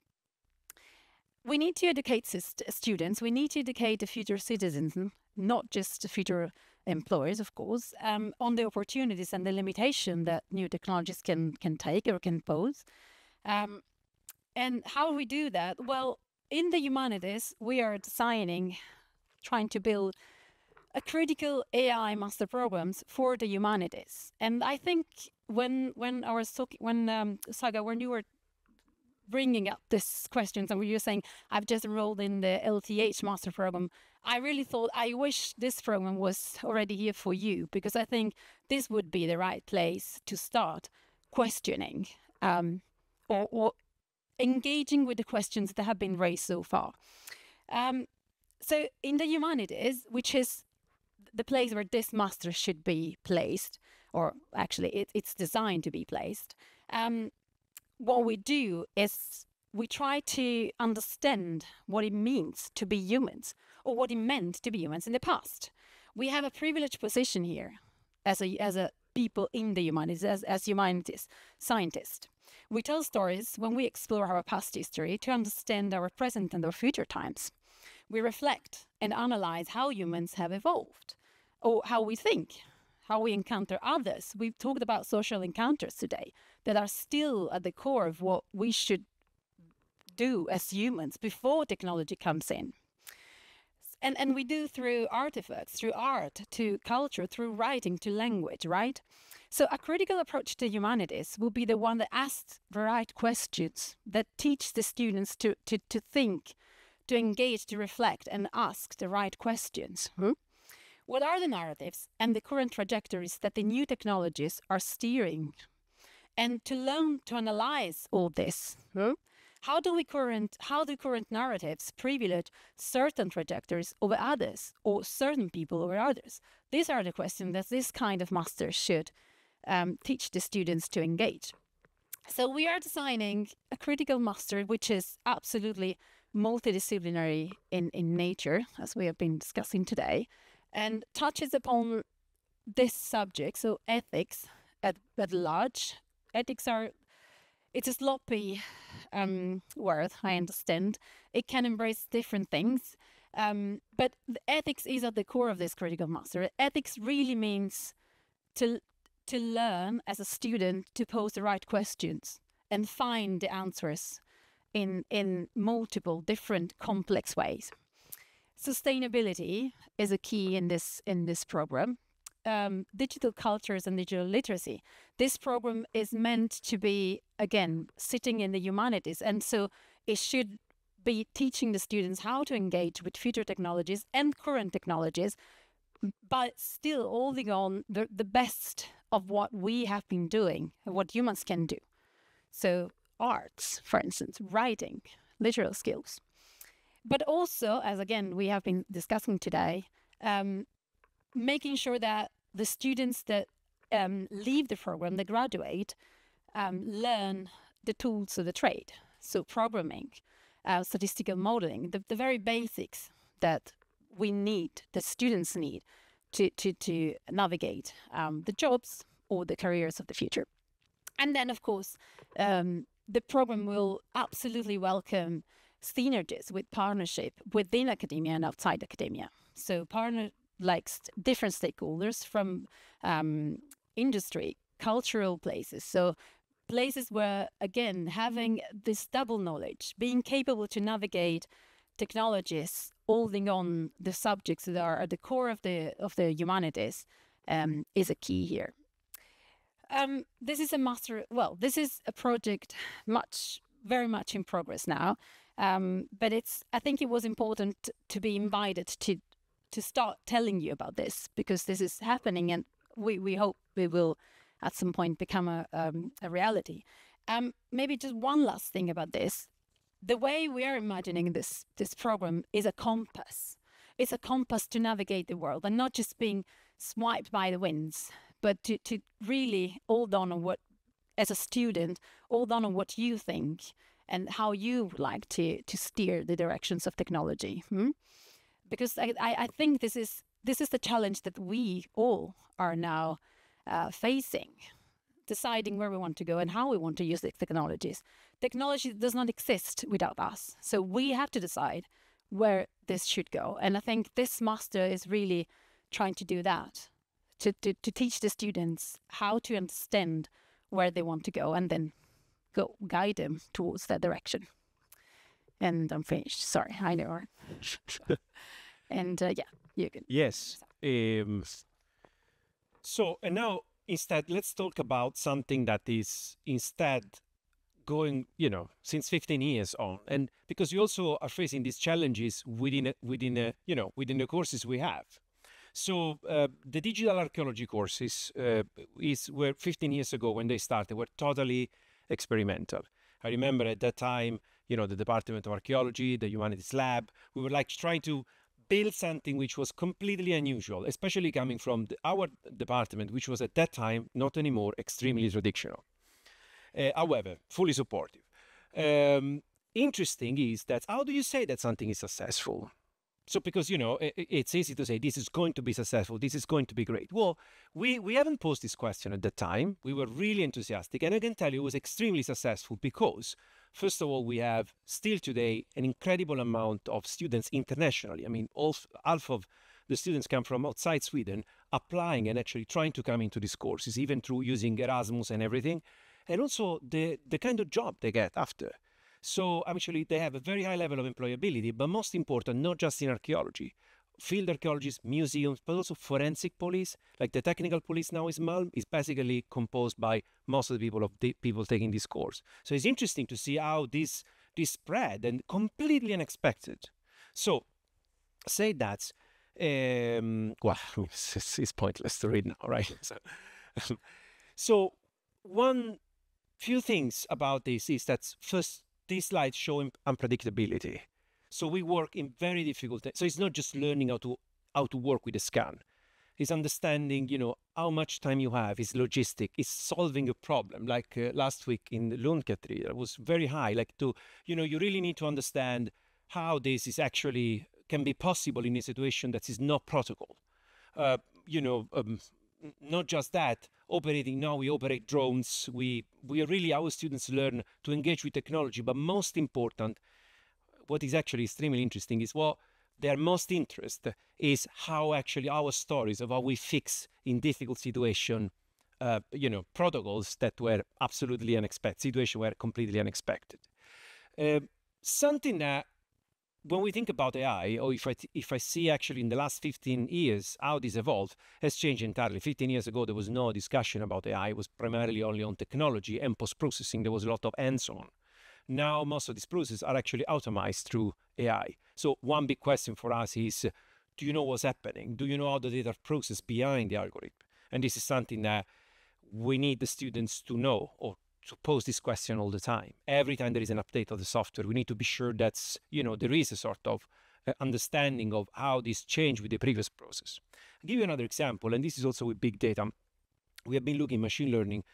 we need to educate students. We need to educate the future citizens, not just the future employers, of course, on the opportunities and the limitation that new technologies can take or can pose. And how we do that? Well, in the humanities, we are trying to build a critical AI master programs for the humanities. And I think when Saga, when you were
bringing up this questions, and you're saying, I've just enrolled in the LTH master program. I really thought, I wish this program was already here for you, because I think this would be the right place to start questioning or engaging with the questions that have been raised so far. So in the humanities, which is the place where this master should be placed, or actually it's designed to be placed, what we do is we try to understand what it means to be humans, or what it meant to be humans in the past. We have a privileged position here as a people in the humanities, as humanities scientists. We tell stories when we explore our past history to understand our present and our future times. We reflect and analyze how humans have evolved, or how we think, how we encounter others. We've talked about social encounters today that are still at the core of what we should do as humans before technology comes in. And we do through artifacts, through art, to culture, through writing, to language, right? So a critical approach to humanities will be the one that asks the right questions, that teach the students to think, to engage, to reflect, and ask the right questions. What are the narratives and the current trajectories that the new technologies are steering? And to learn to analyze all this, how do current narratives privilege certain trajectories over others, or certain people over others? These are the questions that this kind of master should teach the students to engage. So we are designing a critical master which is absolutely multidisciplinary in nature, as we have been discussing today, and touches upon this subject, so ethics at large. Ethics it's a sloppy word, I understand. It can embrace different things, but the ethics is at the core of this critical master. Ethics really means to learn as a student to pose the right questions and find the answers in multiple different complex ways. Sustainability is a key in this program. Digital cultures and digital literacy. This program is meant to be, again, sitting in the humanities, and so it should be teaching the students how to engage with future technologies and current technologies, but still holding on the best of what we have been doing and what humans can do. So arts, for instance, writing, literal skills. But also, as again we have been discussing today, making sure that the students that leave the program, that graduate, learn the tools of the trade. So programming, statistical modeling, the very basics that we need, that students need to navigate the jobs or the careers of the future. And then, of course, the program will absolutely welcome synergies with partnership within academia and outside academia. So different stakeholders from industry, cultural places. So places where, again, having this double knowledge, being capable to navigate technologies, holding on the subjects that are at the core of the humanities, is a key here. This is this is a project very much in progress now, but I think it was important to be invited to start telling you about this, because this is happening, and we hope it will at some point become a reality. Maybe just one last thing about this. The way we are imagining this program is a compass. It's a compass to navigate the world, and not just being swiped by the winds, but to really hold on what, as a student, hold on what you think and how you would like to steer the directions of technology. Because I think this is the challenge that we all are now facing, deciding where we want to go and how we want to use the technologies. Technology does not exist without us, so we have to decide where this should go. And I think this master is really trying to do that, to teach the students how to understand where they want to go, and then guide them towards that direction. And I'm finished. Sorry, I know. And you can.
Yes. So, and now instead, let's talk about something that is instead going, since 15 years on, and because we also are facing these challenges within the courses we have. So the digital archaeology courses were 15 years ago when they started, were totally experimental. I remember at that time, the Department of Archaeology, the Humanities lab, we were like trying to build something which was completely unusual, especially coming from our department, which was at that time, not anymore, extremely traditional. However, fully supportive. Interesting is that how do you say that something is successful? So because, it's easy to say this is going to be successful, this is going to be great. Well, we haven't posed this question at the time. We were really enthusiastic. And I can tell you it was extremely successful because, first of all, we have still today an incredible amount of students internationally. I mean, half of the students come from outside Sweden, applying and actually trying to come into these courses, even through using Erasmus and everything. And also the kind of job they get after. So actually they have a very high level of employability, but most important, not just in archaeology, field archaeologists, museums, but also forensic police, like the technical police now is Malm, is basically composed by most of the people taking this course. So it's interesting to see how this spread and completely unexpected. So say that, it's pointless to read now, right? So one few things about this is that first, these slides show unpredictability. So we work in very difficult. So it's not just learning how to work with a scan. It's understanding, how much time you have. It's logistic. It's solving a problem. Like last week in the Lund cathedral, it was very high. Like you really need to understand how this is actually can be possible in a situation that is not protocol. Not just that, we operate drones. Our students learn to engage with technology, but most important, what is actually extremely interesting is what their most interest is how actually our stories of how we fix in difficult situation, protocols that were absolutely unexpected, situations were completely unexpected. Something that when we think about AI, or if I see actually in the last 15 years how this evolved, has changed entirely. 15 years ago, there was no discussion about AI. It was primarily only on technology and post-processing. There was a lot of hands-on. Now, most of these processes are actually automated through AI. So one big question for us is, do you know what's happening? Do you know how the data are processed behind the algorithm? And this is something that we need the students to know or to pose this question all the time. Every time there is an update of the software, we need to be sure that there is a sort of understanding of how this changed with the previous process. I'll give you another example, and this is also with big data. We have been looking at machine learning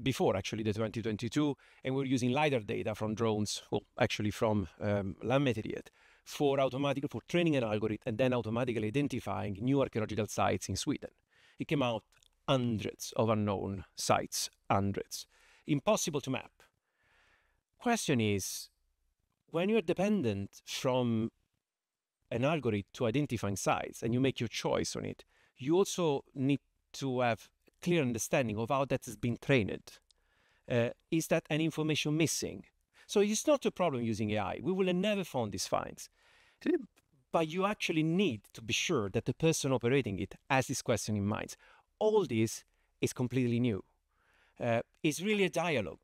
before actually the 2022, and we're using LiDAR data from drones, well, actually from Lunds for training an algorithm and then automatically identifying new archaeological sites in Sweden. It came out hundreds of unknown sites, hundreds. Impossible to map. Question is, when you're dependent from an algorithm to identifying sites and you make your choice on it, you also need to have clear understanding of how that has been trained. Is that any information missing? So it's not a problem using AI. We will have never found these finds. But you actually need to be sure that the person operating it has this question in mind. All this is completely new. It's really a dialogue.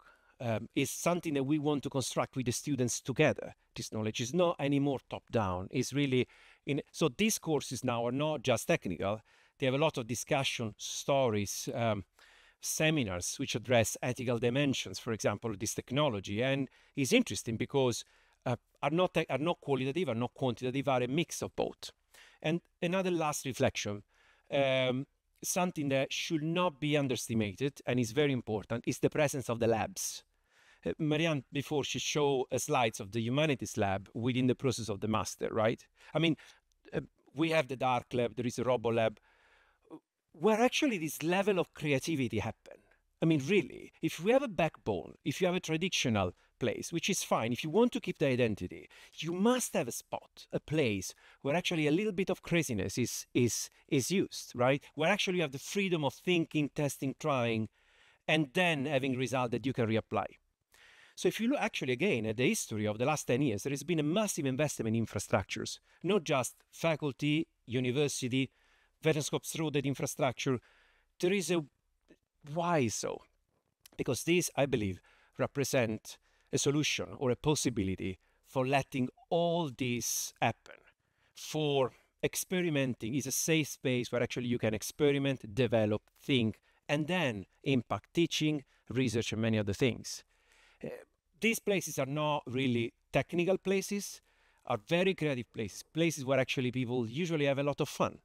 It's something that we want to construct with the students together. This knowledge is not anymore top-down. It's really so these courses now are not just technical. They have a lot of discussion, stories, seminars which address ethical dimensions, for example, of this technology. And it's interesting because are not qualitative, are not quantitative, are a mix of both. And another last reflection. Something that should not be underestimated and is very important is the presence of the labs. Marianne, before she showed slides of the Humanities lab within the process of the master, right? I mean, we have the dark lab, there is a robo lab, where actually this level of creativity happen. I mean, really, if we have a backbone, if you have a traditional place, which is fine, if you want to keep the identity, you must have a spot, a place where actually a little bit of craziness is used, right? Where actually you have the freedom of thinking, testing, trying, and then having result that you can reapply. So if you look actually again at the history of the last 10 years, there has been a massive investment in infrastructures, not just faculty, university, vetenskapsrådet infrastructure. There is a why so? Because these, I believe, represent a solution or a possibility for letting all this happen, for experimenting. Is a safe space where actually you can experiment, develop, think, and then impact teaching, research, and many other things. These places are not really technical places, are very creative places, places where actually people usually have a lot of fun.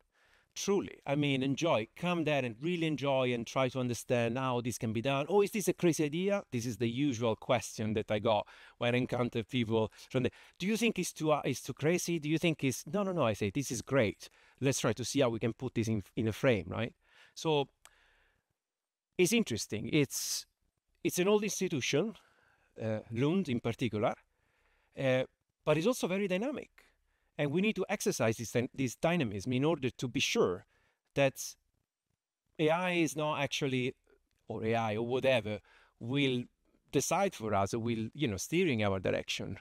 Truly, I mean, enjoy, come there and really enjoy and try to understand how this can be done. Oh, is this a crazy idea? This is the usual question that I got when I encounter people from the, do you think it's too crazy? Do you think it's, no, I say, this is great. Let's try to see how we can put this in a frame, right? So it's interesting. It's an old institution, Lund in particular, but it's also very dynamic. And we need to exercise this dynamism in order to be sure that AI is not actually, or AI or whatever, will decide for us or will, steering our direction.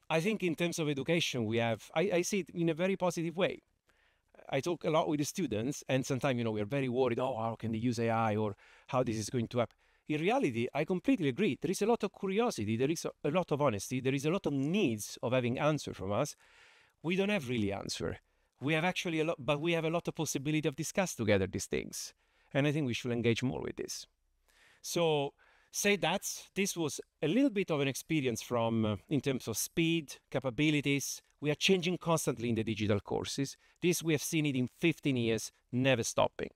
I think in terms of education, I see it in a very positive way. I talk a lot with the students, and sometimes, we're very worried, how can they use AI or how this is going to happen. In reality, I completely agree. There is a lot of curiosity, there is a lot of honesty, there is a lot of needs of having answer from us. We don't have really answer. We have actually a lot, but we have a lot of possibility of discuss together these things. And I think we should engage more with this. So say that this was a little bit of an experience from, in terms of speed, capabilities. We are changing constantly in the digital courses. This we have seen it in 15 years, never stopping.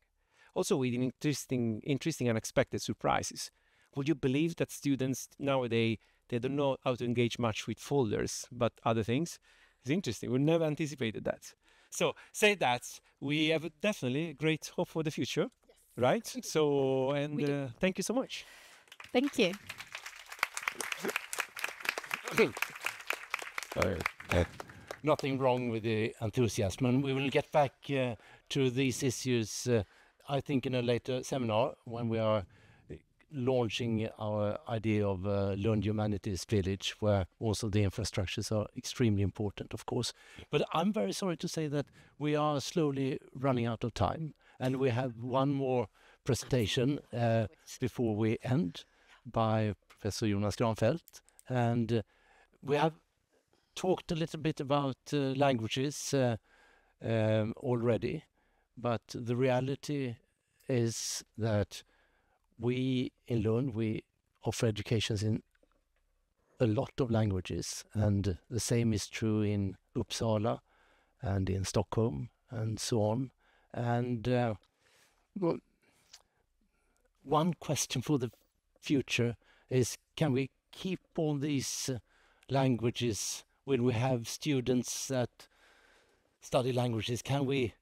Also with interesting unexpected surprises. Would you believe that students nowadays, they don't know how to engage much with folders, but other things? It's interesting. We never anticipated that. So say that we have definitely great hope for the future, yes. Right? So, and thank you so much.
Thank you.
Nothing wrong with the enthusiasm, and we will get back to these issues I think in a later seminar when we are launching our idea of Lund Humanities Village, where also the infrastructures are extremely important, of course. But I'm very sorry to say that we are slowly running out of time, and we have one more presentation before we end by Professor Jonas Granfeldt. And we have talked a little bit about languages already. But the reality is that we in Lund, we offer educations in a lot of languages, and the same is true in Uppsala and in Stockholm and so on. And one question for the future is, can we keep all these languages when we have students that study languages? Can we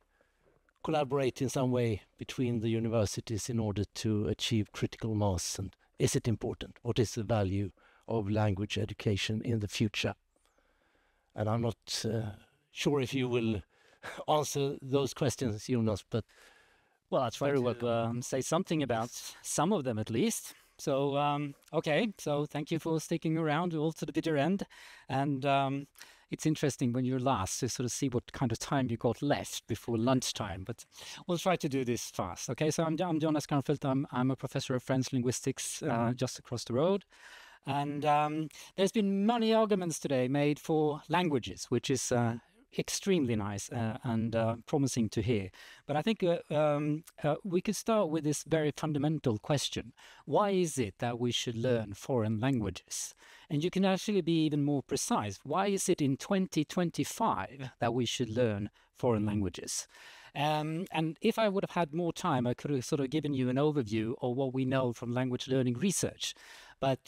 collaborate in some way between the universities in order to achieve critical mass? And is it important? What is the value of language education in the future? And I'm not sure if you will answer those questions, Jonas, but
well, I'll try to say something about some of them at least. So, okay, so thank you for sticking around all to the bitter end. And it's interesting when you're last to sort of see what kind of time you got left before lunchtime, but we'll try to do this fast. Okay, so I'm Jonas Granfeldt. I'm a professor of French linguistics just across the road. And there's been many arguments today made for languages, which is extremely nice and promising to hear. But I think we could start with this very fundamental question. Why is it that we should learn foreign languages? And you can actually be even more precise. Why is it in 2025 that we should learn foreign languages? And if I would have had more time, I could have sort of given you an overview of what we know from language learning research. But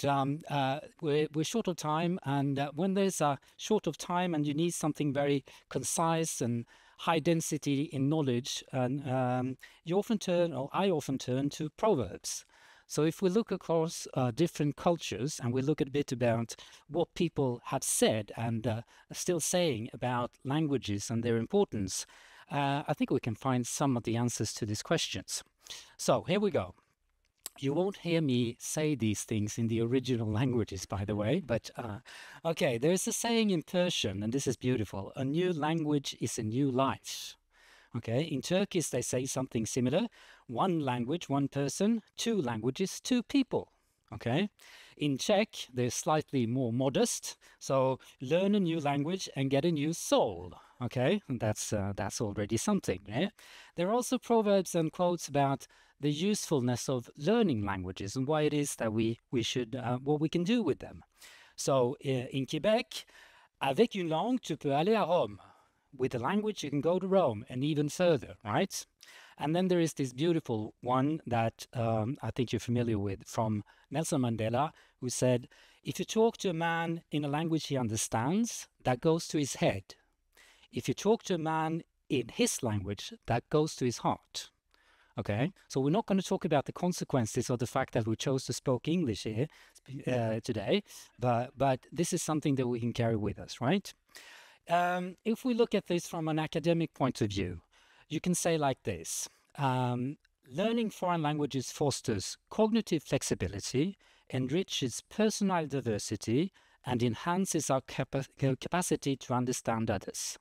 we're short of time, and when there's a short of time and you need something very concise and high density in knowledge, and you often turn, or I often turn to proverbs. So if we look across different cultures and we look a bit about what people have said and are still saying about languages and their importance, I think we can find some of the answers to these questions. So here we go. You won't hear me say these things in the original languages, by the way, but okay, there's a saying in Persian, and this is beautiful: a new language is a new life. Okay, in Turkish they say something similar: one language, one person; two languages, two people. Okay, in Czech they're slightly more modest. So learn a new language and get a new soul. Okay, and that's already something. Yeah? There are also proverbs and quotes about the usefulness of learning languages and why it is that we should what we can do with them. So in Quebec, avec une langue tu peux aller à Rome. With a language you can go to Rome and even further, right? And then there is this beautiful one that I think you're familiar with from Nelson Mandela, who said, if you talk to a man in a language he understands, that goes to his head. If you talk to a man in his language, that goes to his heart. Okay, so we're not going to talk about the consequences of the fact that we chose to speak English here today, but this is something that we can carry with us, right? If we look at this from an academic point of view, you can say like this. Learning foreign languages fosters cognitive flexibility, enriches personal diversity, and enhances our capacity to understand others.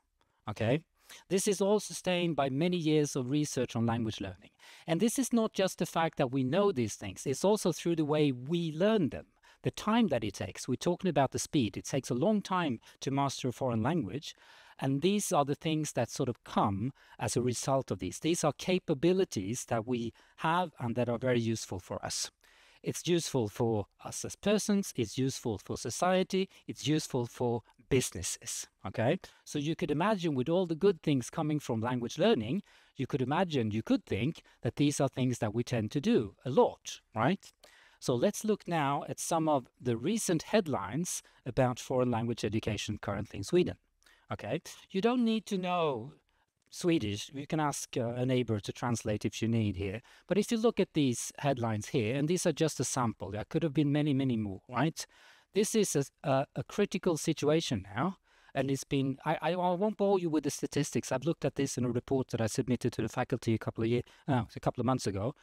Okay? This is all sustained by many years of research on language learning. And this is not just the fact that we know these things, it's also through the way we learn them. The time that it takes. We're talking about the speed. It takes a long time to master a foreign language. And these are the things that sort of come as a result of these. These are capabilities that we have and that are very useful for us. It's useful for us as persons. It's useful for society. It's useful for businesses. Okay? So you could imagine with all the good things coming from language learning, you could think that these are things that we tend to do a lot, right? So let's look now at some of the recent headlines about foreign language education currently in Sweden. Okay, you don't need to know Swedish. You can ask a neighbor to translate if you need here. But if you look at these headlines here, and these are just a sample, there could have been many, many more, right? This is a critical situation now. And it's been, I won't bore you with the statistics. I've looked at this in a report that I submitted to the faculty a couple of months ago.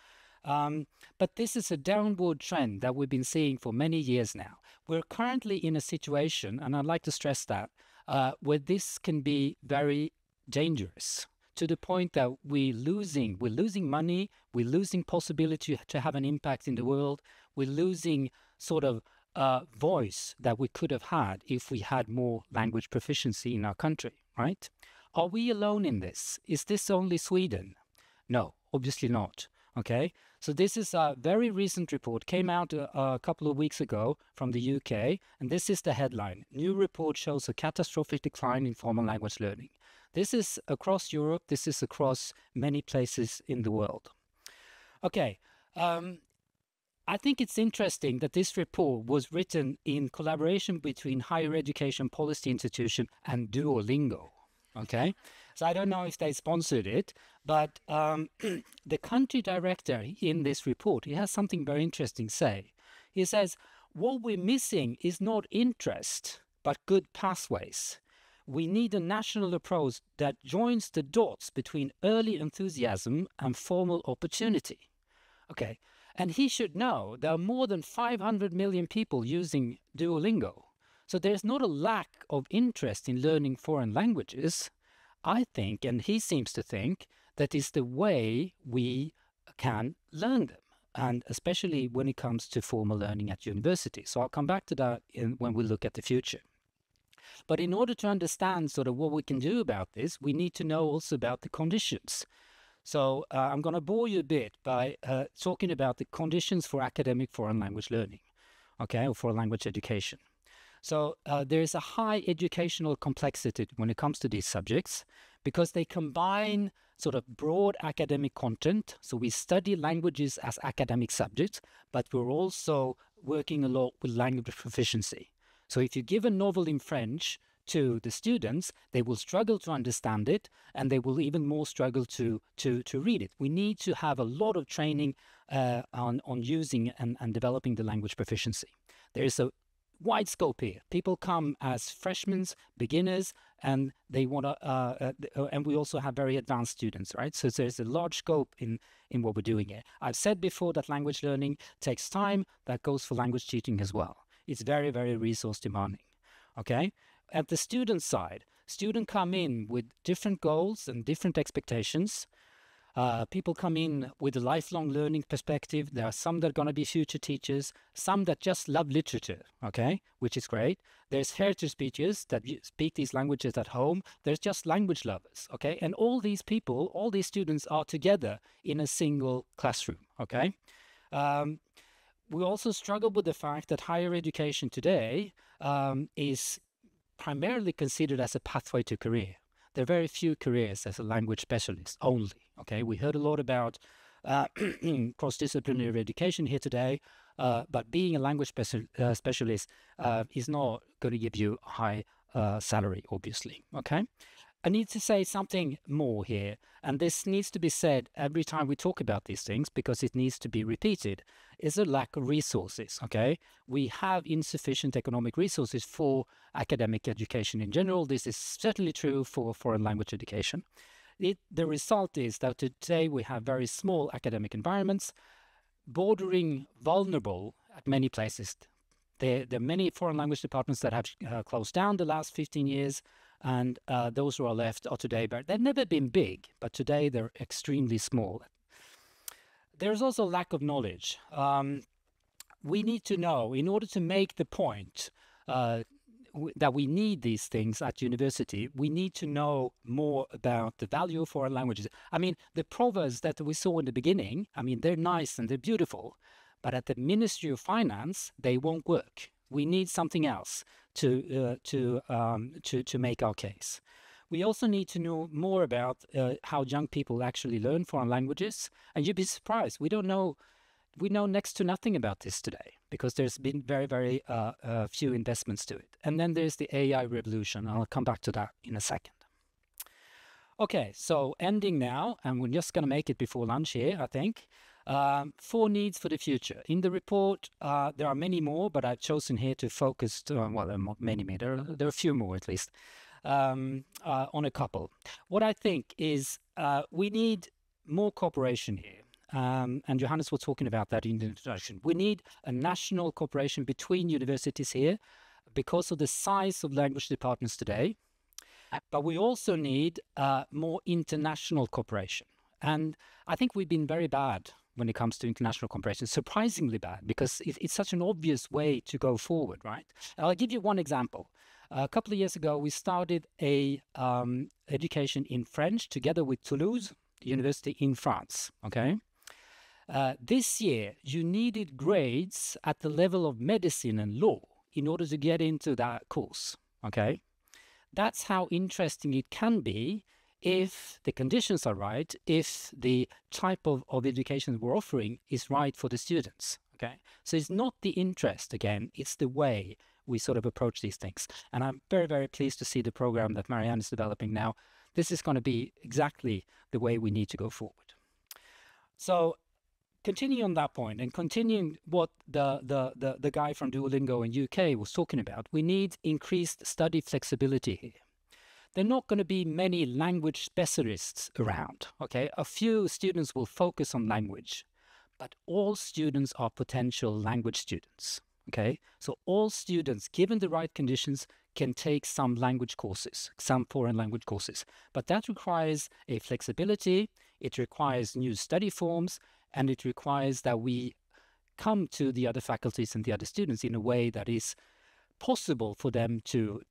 But this is a downward trend that we've been seeing for many years now. We're currently in a situation, and I'd like to stress that, where this can be very dangerous to the point that we're losing money, we're losing possibility to have an impact in the world, we're losing sort of voice that we could have had if we had more language proficiency in our country, right? Are we alone in this? Is this only Sweden? No, obviously not. Okay, so this is a very recent report, came out a couple of weeks ago from the UK, and this is the headline. New report shows a catastrophic decline in formal language learning. This is across Europe, this is across many places in the world. Okay, I think it's interesting that this report was written in collaboration between Higher Education Policy Institution and Duolingo. Okay, so I don't know if they sponsored it, but the country director in this report, he has something very interesting to say. He says, what we're missing is not interest, but good pathways. We need a national approach that joins the dots between early enthusiasm and formal opportunity. Okay, and he should know there are more than 500 million people using Duolingo. So there's not a lack of interest in learning foreign languages. I think, and he seems to think, that is the way we can learn them, and especially when it comes to formal learning at university. So I'll come back to that when we look at the future. But in order to understand sort of what we can do about this, we need to know also about the conditions. So I'm going to bore you a bit by talking about the conditions for academic foreign language learning, okay, or foreign language education. So there is a high educational complexity when it comes to these subjects because they combine sort of broad academic content. So we study languages as academic subjects, but we're also working a lot with language proficiency. So if you give a novel in French to the students, they will struggle to understand it, and they will even more struggle to read it. We need to have a lot of training on using and developing the language proficiency. There is a wide scope here. People come as freshmen, beginners, and they want to. And we also have very advanced students, right? So there's a large scope in what we're doing here. I've said before that language learning takes time. That goes for language teaching as well. It's very, very resource demanding. Okay. At the student side, students come in with different goals and different expectations. People come in with a lifelong learning perspective. There are some that are going to be future teachers, some that just love literature, okay, which is great. There's heritage speakers that speak these languages at home. There's just language lovers, okay? And all these people, all these students are together in a single classroom, okay? We also struggle with the fact that higher education today is primarily considered as a pathway to career. There are very few careers as a language specialist only, okay? We heard a lot about cross-disciplinary education here today, but being a language specialist is not going to give you a high salary, obviously, okay? I need to say something more here, and this needs to be said every time we talk about these things because it needs to be repeated, is a lack of resources, okay? We have insufficient economic resources for academic education in general. This is certainly true for foreign language education. The result is that today we have very small academic environments, bordering vulnerable at many places. There are many foreign language departments that have closed down the last 15 years, and those who are left are today, but they've never been big, but today they're extremely small. There's also lack of knowledge. We need to know, in order to make the point that we need these things at university, we need to know more about the value of foreign languages. I mean, the proverbs that we saw in the beginning, I mean, they're nice and they're beautiful, but at the Ministry of Finance, they won't work. We need something else to make our case. We also need to know more about how young people actually learn foreign languages. And you'd be surprised, we know next to nothing about this today because there's been very, very few investments to it. And then there's the AI revolution. I'll come back to that in a second. Okay, so ending now, and we're just going to make it before lunch here, I think. 4 needs for the future. In the report, there are many more, but I've chosen here to focus, well, there are not many more, there are a few more at least, on a couple. What I think is we need more cooperation here. And Johannes was talking about that in the introduction. We need a national cooperation between universities here because of the size of language departments today. But we also need more international cooperation. And I think we've been very bad when it comes to international cooperation, surprisingly bad, because it's such an obvious way to go forward, right? I'll give you one example. A couple of years ago, we started a education in French together with Toulouse University in France, okay? This year, you needed grades at the level of medicine and law in order to get into that course, okay? That's how interesting it can be if the conditions are right, if the type of education we're offering is right for the students, okay? So it's not the interest, again, it's the way we sort of approach these things. And I'm very, very pleased to see the program that Marianne is developing now. This is going to be exactly the way we need to go forward. So continuing on that point and continuing what the guy from Duolingo in UK was talking about, we need increased study flexibility here. There are not going to be many language specialists around, okay? A few students will focus on language, but all students are potential language students, okay? So all students, given the right conditions, can take some language courses, some foreign language courses. But that requires a flexibility, it requires new study forms, and it requires that we come to the other faculties and the other students in a way that is possible for them to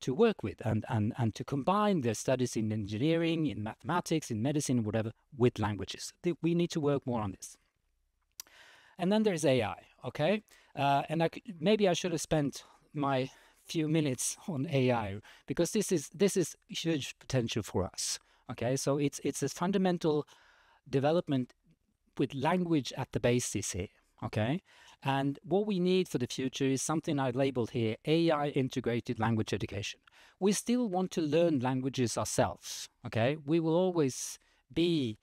work with and to combine their studies in engineering, in mathematics, in medicine, whatever, with languages. We need to work more on this. And then there's AI, okay? And maybe I should have spent my few minutes on AI because this is huge potential for us, okay? So it's a fundamental development with language at the basis here, okay? And what we need for the future is something I labeled here, AI integrated language education. We still want to learn languages ourselves, okay? We will always be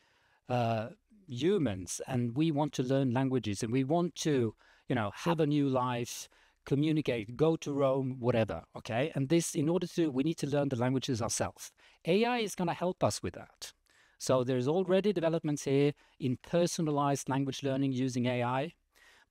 humans and we want to learn languages and we want to, you know, have a new life, communicate, go to Rome, whatever, okay? And this, in order to, we need to learn the languages ourselves. AI is going to help us with that. So there's already developments here in personalized language learning using AI.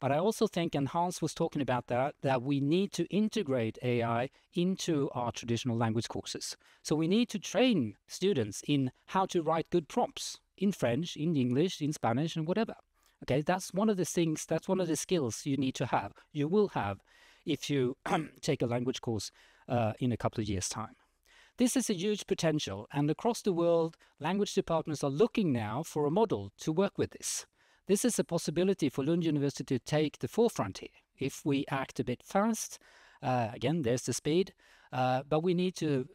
But I also think, and Hans was talking about that we need to integrate AI into our traditional language courses. So we need to train students in how to write good prompts in French, in English, in Spanish, and whatever. Okay, that's one of the things, that's one of the skills you need to have. You will have if you take a language course in a couple of years' time. This is a huge potential, and across the world, language departments are looking now for a model to work with this. This is a possibility for Lund University to take the forefront here. If we act a bit fast, again, there's the speed, but we need to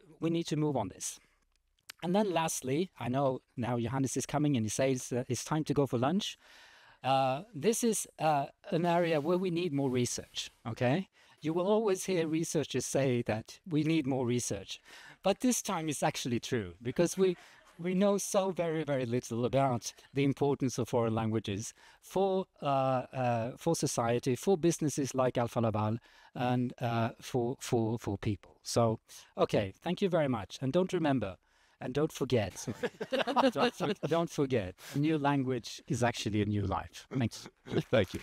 move on this. And then lastly, I know now Johannes is coming and he says it's time to go for lunch. This is an area where we need more research, okay? You will always hear researchers say that we need more research. But this time it's actually true, because we know so very, very little about the importance of foreign languages for society, for businesses like Alfa Laval, and for people. So, okay, thank you very much. And don't forget, don't forget, a new language is actually a new life. Thanks.
Thank you.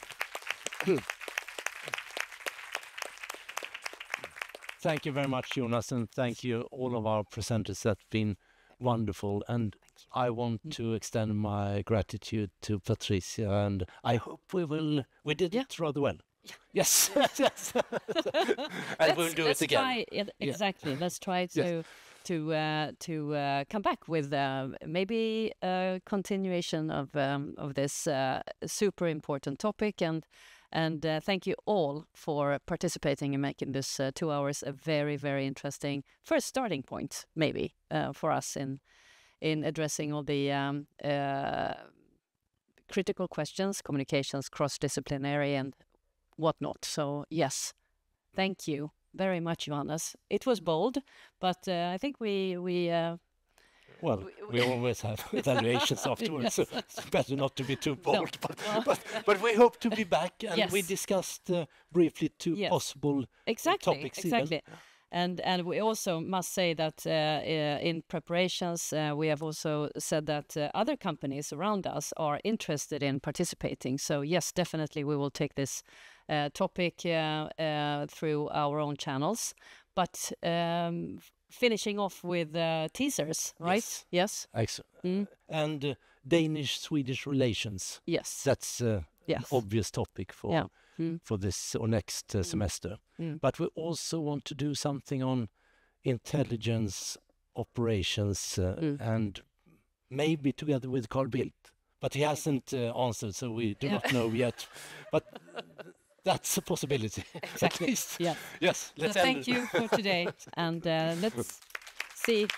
Thank you very much, Jonas, and thank you all of our presenters. That's been wonderful, and I want to extend my gratitude to Patricia, and I hope we did it rather well. Yes. Yes. And we'll do it again.
Exactly. Let's try to come back with maybe a continuation of this super important topic, and thank you all for participating and making this 2 hours a very, very interesting first starting point, maybe, for us in addressing all the critical questions, communications, cross-disciplinary and whatnot. So, yes, thank you very much, Johannes. It was bold, but I think we
always have evaluations afterwards,
Yes.
so it's better not to be too bold. But we hope to be back, and
Yes.
we discussed briefly two possible topics.
Exactly. And we also must say that in preparations, we have also said that other companies around us are interested in participating. So yes, definitely we will take this topic through our own channels. But finishing off with teasers, right? Yes.
Excellent. And Danish-Swedish relations.
Yes.
That's an obvious topic for this or next semester. But we also want to do something on intelligence operations and maybe together with Carl Bildt. But he hasn't answered, so we do not know yet. But that's a possibility.
Exactly.
At least.
Yeah.
Yes.
So thank you for today, and let's see.